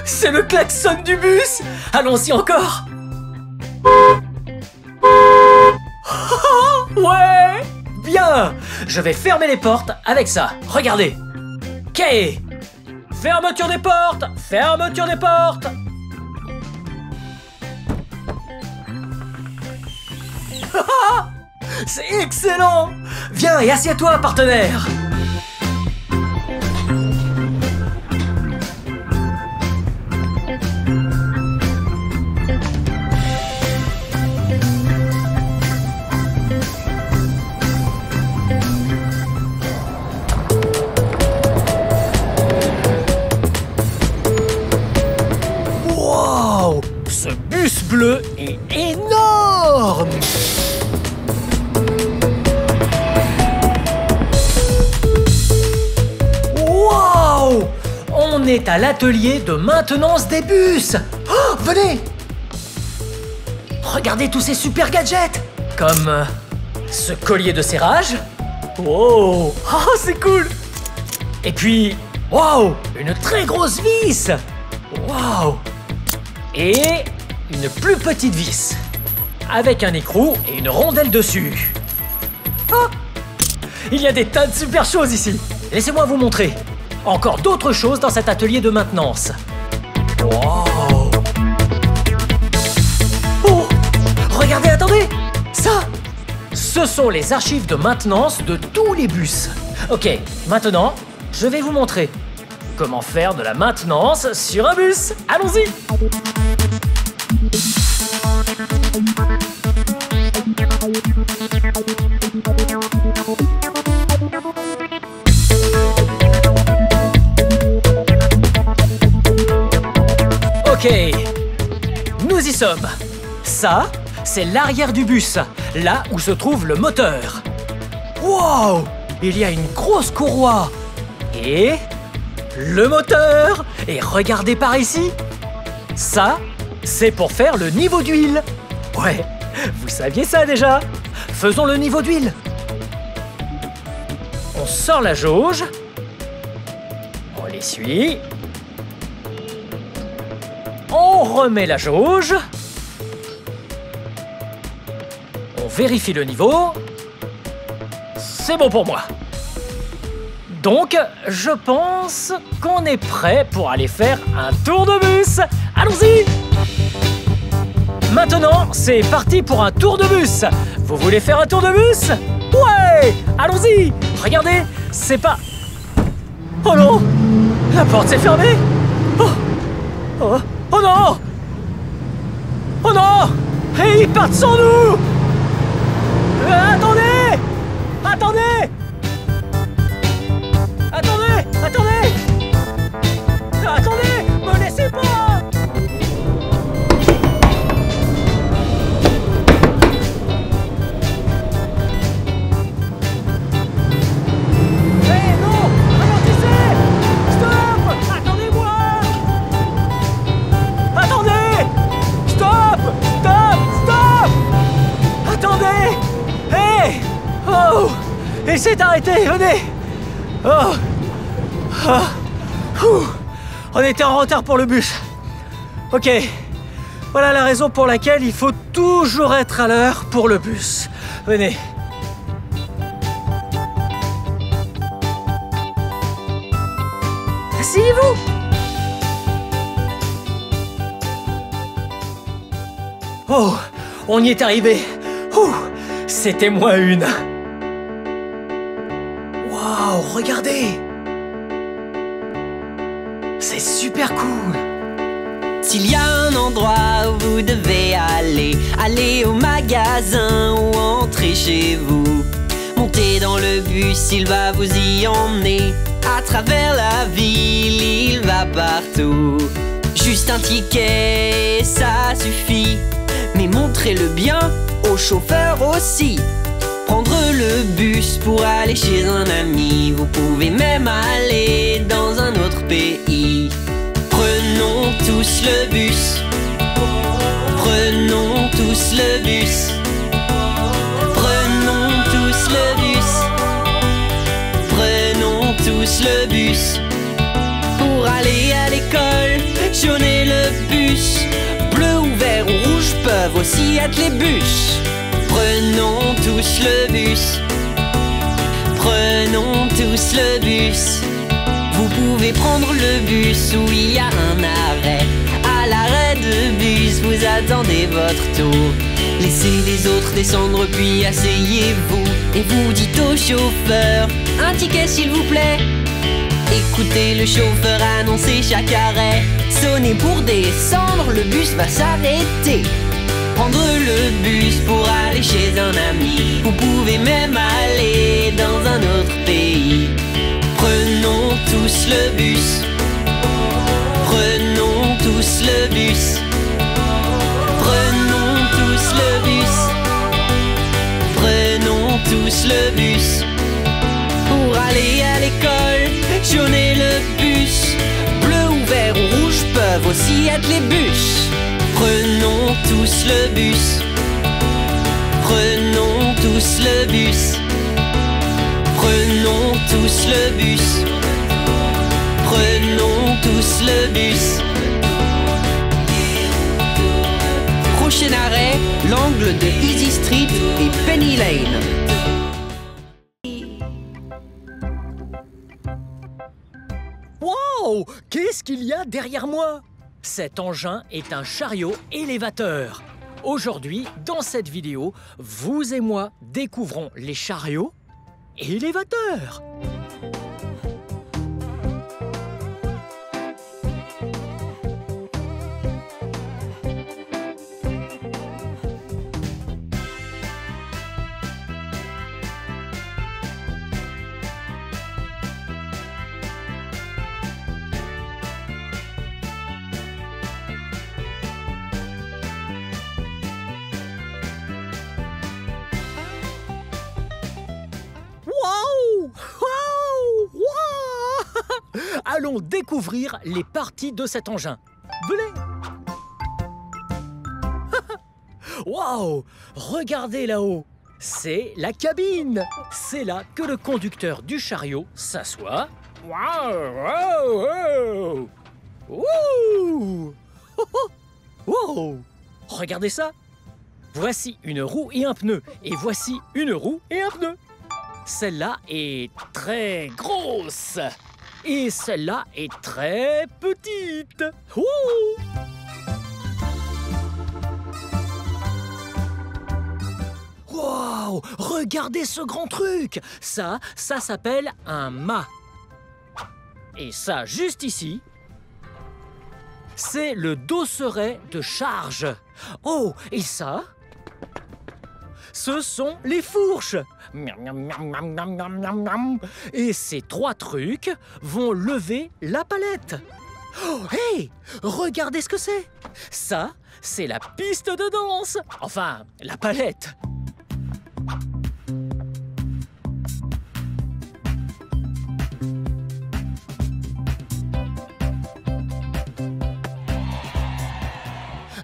C'est le klaxon du bus. Allons-y encore. Ouais! Bien! Je vais fermer les portes avec ça. Regardez. Ok. Fermeture des portes. Fermeture des portes. C'est excellent! Viens et assieds-toi, partenaire. Wow! Ce bus bleu est énorme! Wow! On est à l'atelier de maintenance des bus! Oh, venez! Regardez tous ces super gadgets! Comme ce collier de serrage. Wow! Oh, c'est cool! Et puis, wow! Une très grosse vis! Wow! Et une plus petite vis. Avec un écrou et une rondelle dessus. Oh! Il y a des tas de super choses ici. Laissez-moi vous montrer. Encore d'autres choses dans cet atelier de maintenance. Wow! Oh! Regardez, attendez! Ça! Ce sont les archives de maintenance de tous les bus. Ok, maintenant, je vais vous montrer comment faire de la maintenance sur un bus. Allons-y! Ok, nous y sommes. Ça, c'est l'arrière du bus, là où se trouve le moteur. Wow! Il y a une grosse courroie. Et le moteur. Et regardez par ici. Ça, c'est pour faire le niveau d'huile. Ouais, vous saviez ça déjà? Faisons le niveau d'huile. On sort la jauge. On l'essuie. On remet la jauge. On vérifie le niveau. C'est bon pour moi. Donc, je pense qu'on est prêt pour aller faire un tour de bus. Allons-y! Maintenant, c'est parti pour un tour de bus. Vous voulez faire un tour de bus? Ouais! Allons-y! Regardez, c'est pas... Oh non! La porte s'est fermée! Oh! Oh! Oh non! Oh non! Et ils partent sans nous! Attendez! Attendez! Attendez! Attendez! Attendez! Me laissez pas! s'est arrêté, venez. Oh. Ah. Ouh. On était en retard pour le bus. Ok, voilà la raison pour laquelle il faut toujours être à l'heure pour le bus. Venez. Asseyez-vous. Oh, on y est arrivé. Ouh, c'était -1. Waouh, regardez. C'est super cool. S'il y a un endroit où vous devez aller, allez au magasin ou entrez chez vous. Montez dans le bus, il va vous y emmener. À travers la ville, il va partout. Juste un ticket, ça suffit. Mais montrez-le bien au chauffeur aussi. Prendre le bus pour aller chez un ami. Vous pouvez même aller dans un autre pays. Prenons tous le bus. Prenons tous le bus. Prenons tous le bus. Prenons tous le bus. Pour aller à l'école, jaune est le bus. Bleu ou vert ou rouge peuvent aussi être les bus. Prenons tous le bus. Prenons tous le bus. Vous pouvez prendre le bus où il y a un arrêt. À l'arrêt de bus, vous attendez votre tour. Laissez les autres descendre puis asseyez-vous. Et vous dites au chauffeur, un ticket s'il vous plaît. Écoutez le chauffeur annoncer chaque arrêt. Sonnez pour descendre, le bus va s'arrêter. Prendre le bus pour aller chez un ami. Vous pouvez même aller dans un autre pays. Prenons tous le bus. Prenons tous le bus. Prenons tous le bus. Prenons tous le bus. Pour aller à l'école, jaune est le bus. Bleu ou vert ou rouge peuvent aussi être les bus. Prenons tous le bus. Prenons tous le bus. Prenons tous le bus. Prenons tous le bus. Prochain arrêt, l'angle de Easy Street et Penny Lane. Wow! Qu'est-ce qu'il y a derrière moi? Cet engin est un chariot élévateur. Aujourd'hui, dans cette vidéo, vous et moi découvrons les chariots élévateurs. Allons découvrir les parties de cet engin. Venez! Waouh! Regardez là-haut! C'est la cabine! C'est là que le conducteur du chariot s'assoit. Waouh! Waouh! Wow! Regardez ça! Voici une roue et un pneu. Et voici une roue et un pneu. Celle-là est très grosse. Et celle-là est très petite. Ouh! Wow! Regardez ce grand truc! Ça s'appelle un mât. Et ça, juste ici, c'est le dosseret de charge. Oh! Et ça, ce sont les fourches. Et ces trois trucs vont lever la palette. Oh, hey! Regardez ce que c'est! Ça, c'est la piste de danse. Enfin, la palette.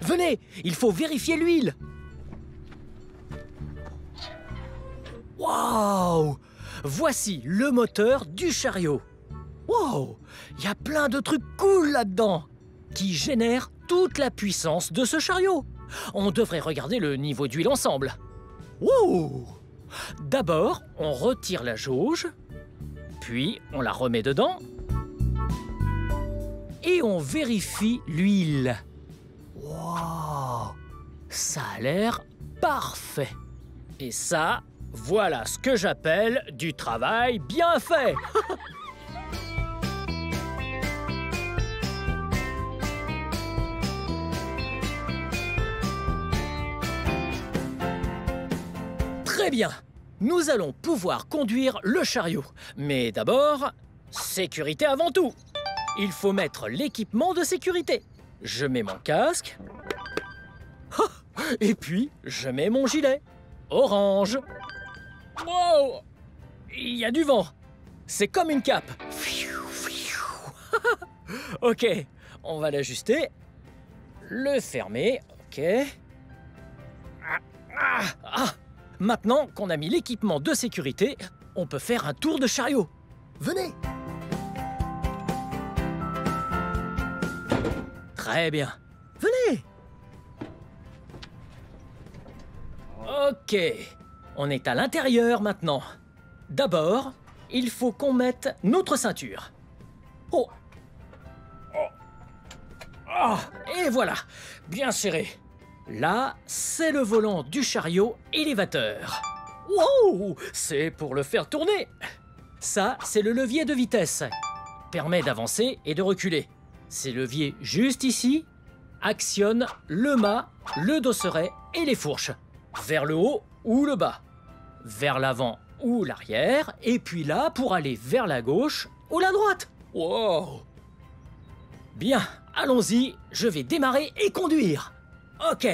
Venez, il faut vérifier l'huile. Waouh! voici le moteur du chariot. Wow, il y a plein de trucs cool là-dedans qui génèrent toute la puissance de ce chariot. On devrait regarder le niveau d'huile ensemble. Wow! D'abord, on retire la jauge, puis on la remet dedans et on vérifie l'huile. Wow! Ça a l'air parfait. Et ça, voilà ce que j'appelle du travail bien fait. Très bien, nous allons pouvoir conduire le chariot. Mais d'abord, sécurité avant tout. Il faut mettre l'équipement de sécurité. Je mets mon casque. Et puis, je mets mon gilet. Orange. Wow! Il y a du vent. C'est comme une cape. Ok, on va l'ajuster. Le fermer, ok. Maintenant qu'on a mis l'équipement de sécurité, on peut faire un tour de chariot. Venez! Très bien. Venez! Ok, on est à l'intérieur maintenant. D'abord, il faut qu'on mette notre ceinture. Oh! Et voilà, bien serré. Là, c'est le volant du chariot élévateur. Wow! C'est pour le faire tourner. Ça, c'est le levier de vitesse. Permet d'avancer et de reculer. Ces leviers juste ici actionnent le mât, le dosseret et les fourches. Vers le haut ou le bas. Vers l'avant ou l'arrière. Et puis là, pour aller vers la gauche ou la droite. Wow! Bien, allons-y, je vais démarrer et conduire. Ok.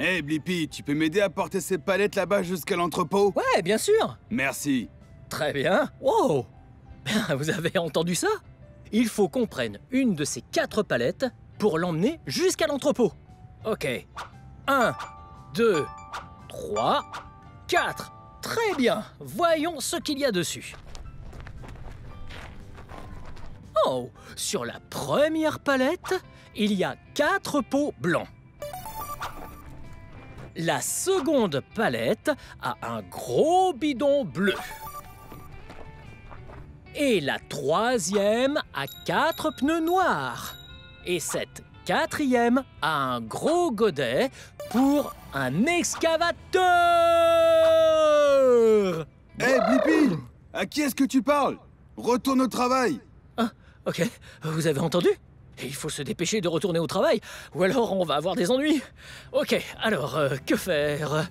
Hey Blippi, tu peux m'aider à porter ces palettes là-bas jusqu'à l'entrepôt? Ouais, bien sûr. Merci. Très bien. Wow! Vous avez entendu ça? Il faut qu'on prenne une de ces 4 palettes pour l'emmener jusqu'à l'entrepôt. Ok. 1, 2, 3, 4. Très bien. Voyons ce qu'il y a dessus. Oh! Sur la première palette, il y a 4 pots blancs. La seconde palette a un gros bidon bleu. Et la troisième a 4 pneus noirs. Et cette quatrième a un gros godet pour un excavateur. Hey Blippi, à qui est-ce que tu parles? Retourne au travail. Ah, ok, vous avez entendu? Il faut se dépêcher de retourner au travail, ou alors on va avoir des ennuis. Ok, alors, que faire?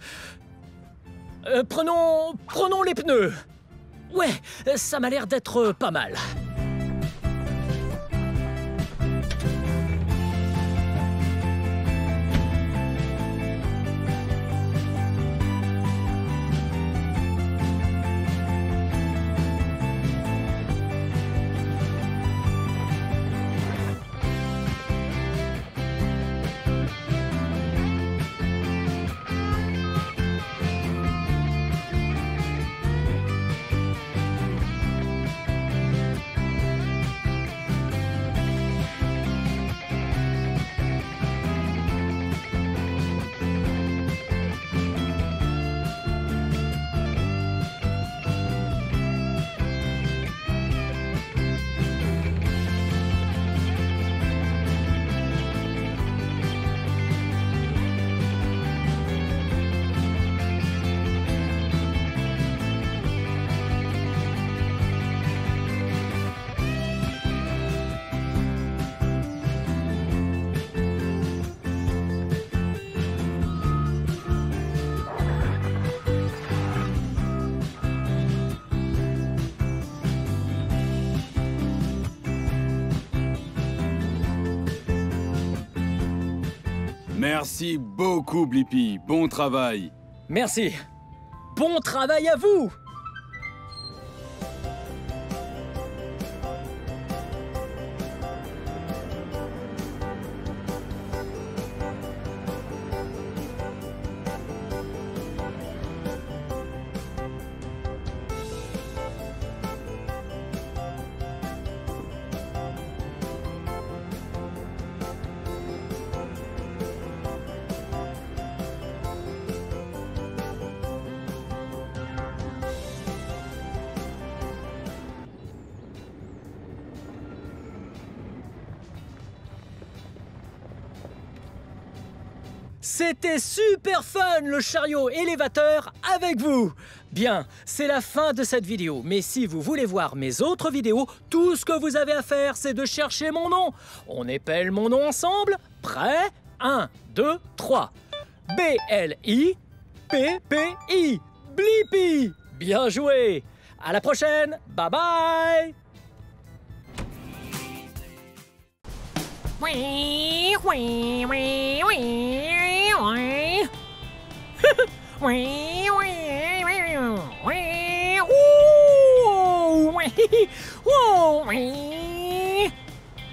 Prenons les pneus. Ouais, ça m'a l'air d'être pas mal. Merci beaucoup, Blippi. Bon travail. Merci. Bon travail à vous. C'était super fun le chariot élévateur avec vous. Bien, c'est la fin de cette vidéo, mais si vous voulez voir mes autres vidéos, tout ce que vous avez à faire, c'est de chercher mon nom. On épelle mon nom ensemble. Prêt? 1, 2, 3. B-L-I-P-P-I. Blippi. Bien joué. À la prochaine. Bye bye. Wee, wee, wee, wee, wee. Wee, wee, wee, wee. Ouh, wee, ouh, wee.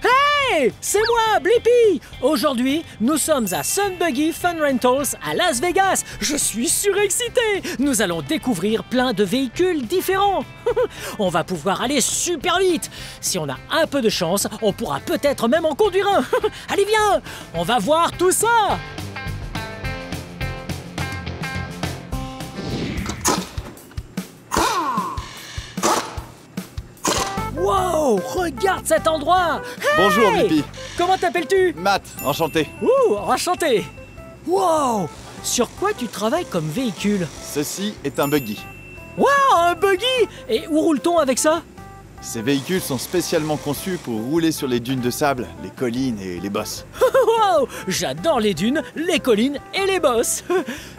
Hey, c'est moi, Blippi. Aujourd'hui, nous sommes à Sun Buggy Fun Rentals à Las Vegas. Je suis surexcité. Nous allons découvrir plein de véhicules différents. On va pouvoir aller super vite. Si on a un peu de chance, on pourra peut-être même en conduire un. Allez, viens, on va voir tout ça. Wow, regarde cet endroit. Hey, Bonjour, Blippi. comment t'appelles-tu? Matt, enchanté. Ouh, enchanté. Wow, sur quoi tu travailles comme véhicule? Ceci est un buggy. Wow, un buggy. Et où roule-t-on avec ça? Ces véhicules sont spécialement conçus pour rouler sur les dunes de sable, les collines et les bosses. Wow, j'adore les dunes, les collines et les bosses.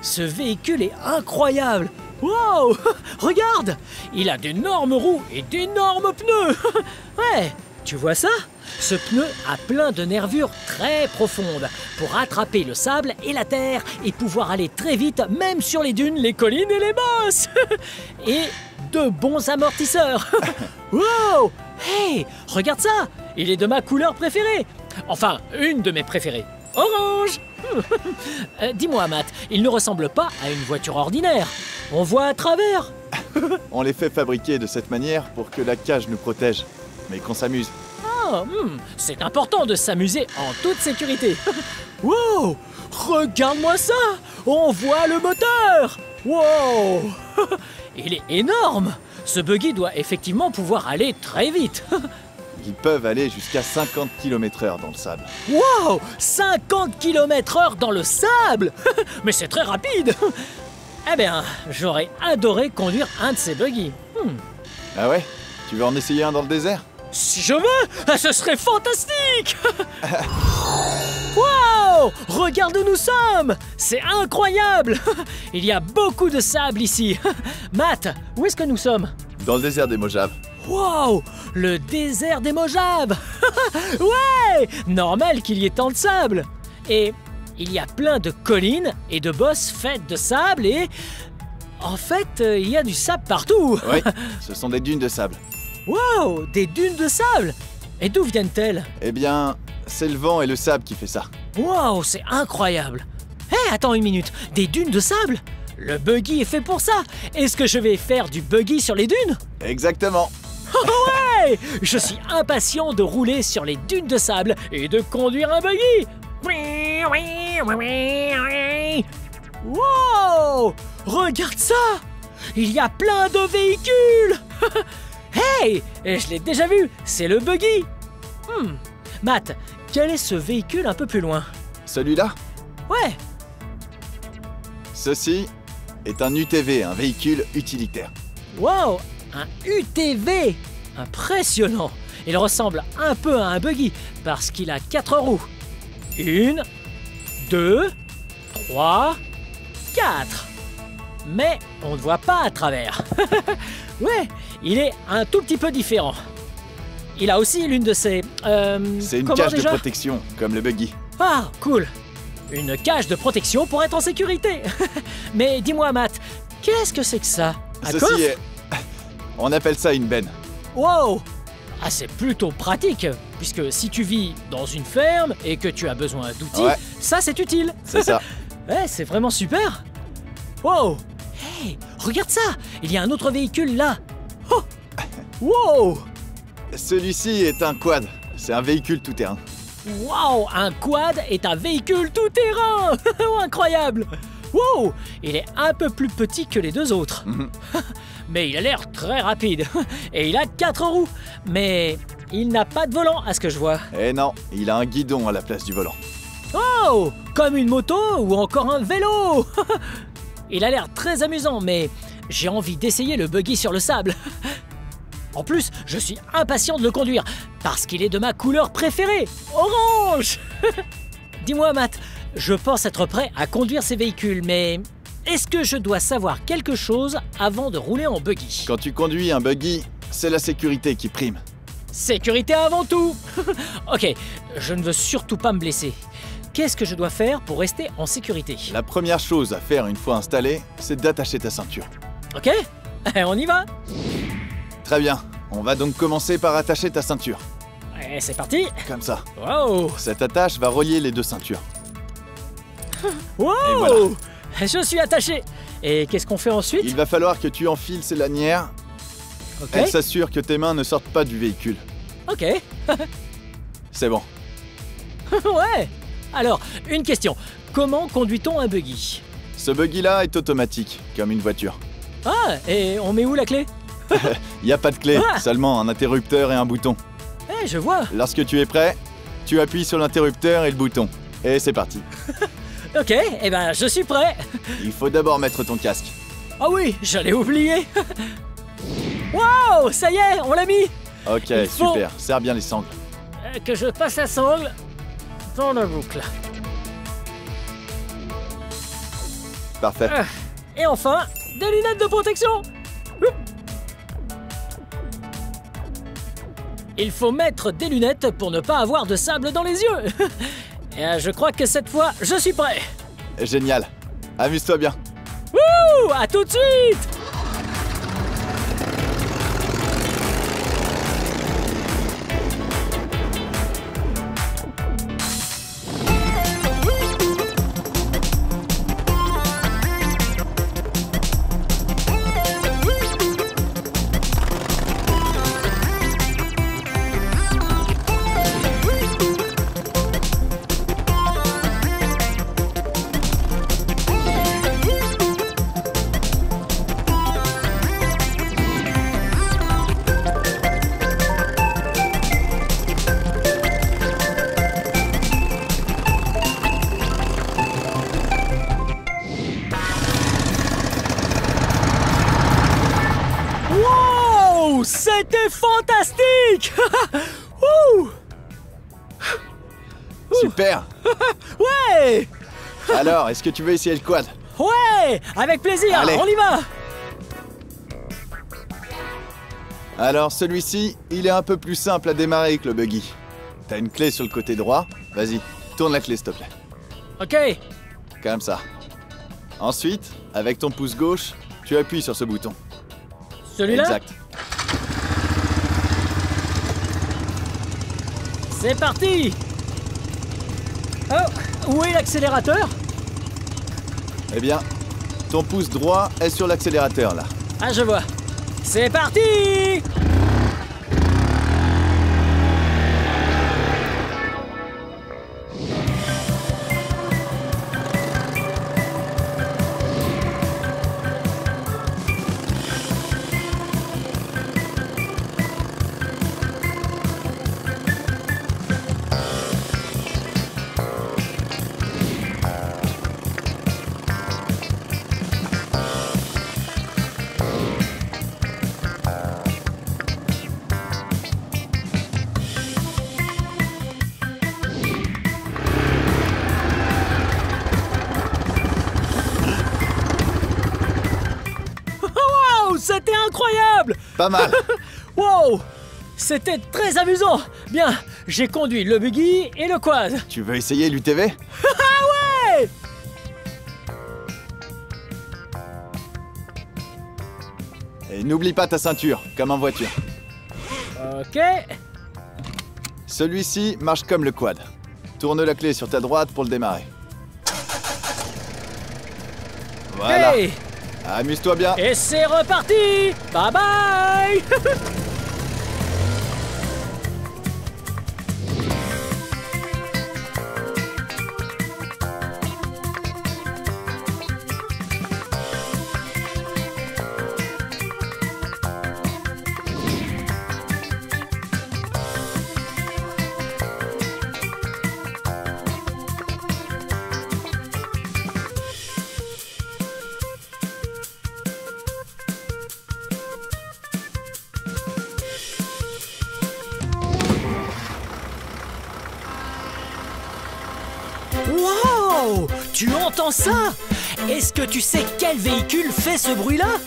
Ce véhicule est incroyable. Wow, regarde, il a d'énormes roues et d'énormes pneus. Ouais, tu vois ça? Ce pneu a plein de nervures très profondes pour attraper le sable et la terre et pouvoir aller très vite même sur les dunes, les collines et les bosses. Et de bons amortisseurs. Wow, hey, regarde ça, il est de ma couleur préférée. Enfin, une de mes préférées. Orange. Dis-moi, Matt, il ne ressemble pas à une voiture ordinaire. On voit à travers. On les fait fabriquer de cette manière pour que la cage nous protège, mais qu'on s'amuse. Ah, c'est important de s'amuser en toute sécurité. Wow, regarde-moi ça. On voit le moteur. Wow, il est énorme. Ce buggy doit effectivement pouvoir aller très vite. Ils peuvent aller jusqu'à 50 km/h dans le sable. Wow, 50 km/h dans le sable. Mais c'est très rapide. Eh bien, j'aurais adoré conduire un de ces buggy. Ah ouais? Tu veux en essayer un dans le désert? Si je veux, ce serait fantastique. Wow, regarde où nous sommes. C'est incroyable. Il y a beaucoup de sable ici. Matt, où est-ce que nous sommes? Dans le désert des Mojaves. Wow, le désert des Mojaves. Ouais, normal qu'il y ait tant de sable. Et il y a plein de collines et de bosses faites de sable et... En fait, il y a du sable partout. Oui, ce sont des dunes de sable. Wow, des dunes de sable. Et d'où viennent-elles? Eh bien, c'est le vent et le sable qui fait ça. Wow, c'est incroyable. Hé, attends une minute, des dunes de sable? Le buggy est fait pour ça. Est-ce que je vais faire du buggy sur les dunes? Exactement. Ouais, je suis impatient de rouler sur les dunes de sable et de conduire un buggy. Wow, regarde ça. Il y a plein de véhicules. Hey, je l'ai déjà vu, c'est le buggy. Matt, quel est ce véhicule un peu plus loin? Celui-là? Ouais. Ceci est un UTV, un véhicule utilitaire. Wow, un UTV. Impressionnant. Il ressemble un peu à un buggy parce qu'il a 4 roues. 1, 2, 3, 4. Mais on ne voit pas à travers. Ouais, il est un tout petit peu différent. Il a aussi l'une de ces... C'est une comment cage de déjà? protection, comme le buggy. Ah, cool. une cage de protection pour être en sécurité. Mais dis-moi, Matt, qu'est-ce que c'est que ça? Un coffre? Ceci est... On appelle ça une benne. Wow! Ah, c'est plutôt pratique, puisque si tu vis dans une ferme et que tu as besoin d'outils, Ouais. ça c'est utile. C'est ça. Ouais, c'est vraiment super. Wow! Hey, regarde ça! Il y a un autre véhicule là. Oh! Wow! Celui-ci est un quad. C'est un véhicule tout-terrain. Wow! Un quad est un véhicule tout-terrain! Incroyable! Wow! Il est un peu plus petit que les deux autres. Mais il a l'air très rapide. Et il a 4 roues. Mais il n'a pas de volant, à ce que je vois. Eh non, il a un guidon à la place du volant. Oh! Comme une moto ou encore un vélo! Il a l'air très amusant, mais j'ai envie d'essayer le buggy sur le sable. En plus, je suis impatient de le conduire, parce qu'il est de ma couleur préférée, orange! Dis-moi, Matt, je pense être prêt à conduire ces véhicules, mais est-ce que je dois savoir quelque chose avant de rouler en buggy? Quand tu conduis un buggy, c'est la sécurité qui prime. Sécurité avant tout! Ok, je ne veux surtout pas me blesser. Qu'est-ce que je dois faire pour rester en sécurité? La première chose à faire une fois installé, c'est d'attacher ta ceinture. Ok, on y va! Très bien, on va donc commencer par attacher ta ceinture. Et c'est parti! Comme ça. Wow! Cette attache va relier les deux ceintures. Wow! Et voilà. Je suis attaché! Et qu'est-ce qu'on fait ensuite? Il va falloir que tu enfiles ces lanières. Ok. Elle s'assure que tes mains ne sortent pas du véhicule. Ok. C'est bon. Ouais! Alors, une question. Comment conduit-on un buggy? Ce buggy-là est automatique, comme une voiture. Ah! Et on met où la clé? Il n'y a pas de clé, Ah. seulement un interrupteur et un bouton. Eh, je vois! Lorsque tu es prêt, tu appuies sur l'interrupteur et le bouton. Et c'est parti. Ok, eh ben je suis prêt! Il faut d'abord mettre ton casque. Ah oui, j'allais oublier! Wow! Ça y est, on l'a mis! Ok, Il faut- super. Serre bien les sangles. Que je passe la sangle dans la boucle. Parfait. Et enfin, des lunettes de protection! Oup. Il faut mettre des lunettes pour ne pas avoir de sable dans les yeux. Et je crois que cette fois, je suis prêt. Génial. Amuse-toi bien. Ouh, à tout de suite! Wow! C'était fantastique! Ouh! Super. Ouais! Alors, est-ce que tu veux essayer le quad? Ouais! Avec plaisir! Allez. On y va! Alors, celui-ci, il est un peu plus simple à démarrer que le buggy. T'as une clé sur le côté droit. Vas-y, tourne la clé, s'il te plaît. Ok! Comme ça. Ensuite, avec ton pouce gauche, tu appuies sur ce bouton. Celui-là? Exact. C'est parti! Oh! Où est l'accélérateur? Eh bien, ton pouce droit est sur l'accélérateur, là. Ah, je vois. C'est parti! Wow! C'était incroyable! Pas mal. Wow! C'était très amusant! Bien, j'ai conduit le buggy et le quad. Tu veux essayer l'UTV? Et n'oublie pas ta ceinture, comme en voiture. Ok. Celui-ci marche comme le quad. Tourne la clé sur ta droite pour le démarrer. Voilà. Hey. Amuse-toi bien. Et c'est reparti. Bye bye. Wow! Tu entends ça? Est-ce que tu sais quel véhicule fait ce bruit-là?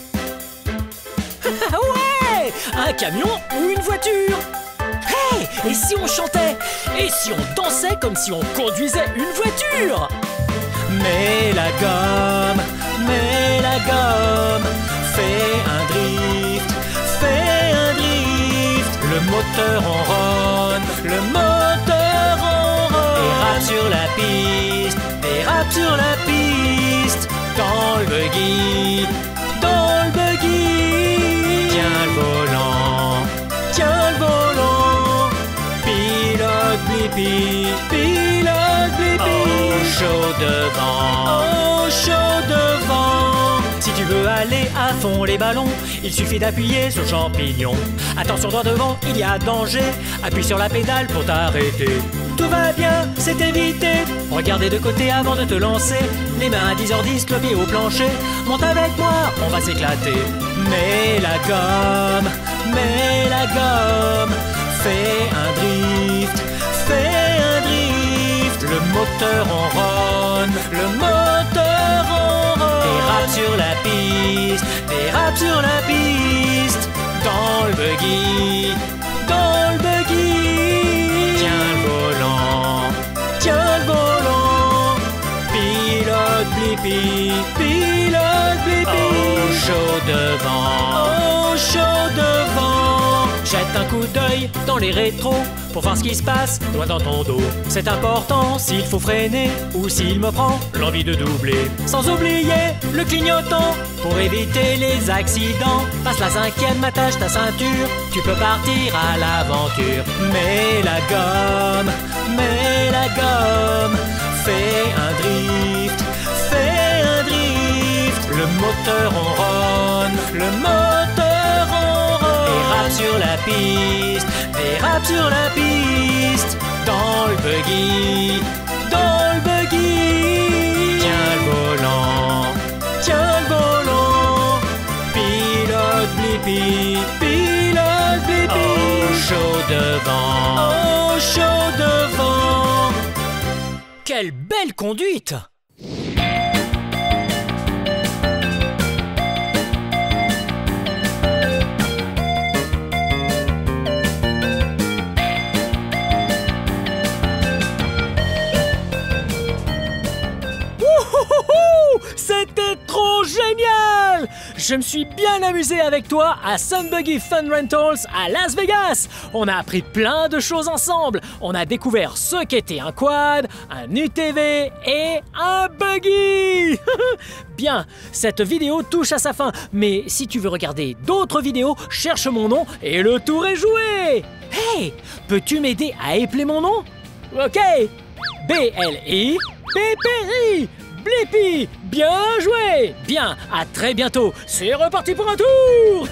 Ouais! Un camion ou une voiture? Hey! Et si on chantait? Et si on dansait comme si on conduisait une voiture? Mets la gomme, fais un drift, le moteur enronne, dérape sur la piste, dans le buggy, tiens le volant, pilote Blippi, au chaud devant. Si tu veux aller à fond les ballons, il suffit d'appuyer sur le champignon. Attention droit devant, il y a danger, appuie sur la pédale pour t'arrêter. Tout va bien, c'est évité. Regardez de côté avant de te lancer. Les mains à 10h10, le pied au plancher. Monte avec moi, on va s'éclater. Mets la gomme, fais un drift, le moteur enronne, dérape sur la piste, dans le buggy, tiens le volant, pilote Blippi, au chaud devant. Jette un coup d'œil dans les rétros pour voir ce qui se passe loin dans ton dos. C'est important s'il faut freiner ou s'il me prend l'envie de doubler. Sans oublier le clignotant pour éviter les accidents. Passe la 5e, attache ta ceinture, tu peux partir à l'aventure. Mets la gomme, fais un drift, le moteur enronne, dérape sur la piste, dans le buggy, tiens le volant, pilote Blippi, au chaud devant. Quelle belle conduite! C'était trop génial! Je me suis bien amusé avec toi à Sun Buggy Fun Rentals à Las Vegas. On a appris plein de choses ensemble. On a découvert ce qu'était un quad, un UTV et un buggy. Bien, cette vidéo touche à sa fin. Mais si tu veux regarder d'autres vidéos, cherche mon nom et le tour est joué. Hey, peux-tu m'aider à épeler mon nom? Ok, B-L-I-P-P-I. Blippi, bien joué! Bien, à très bientôt. C'est reparti pour un tour.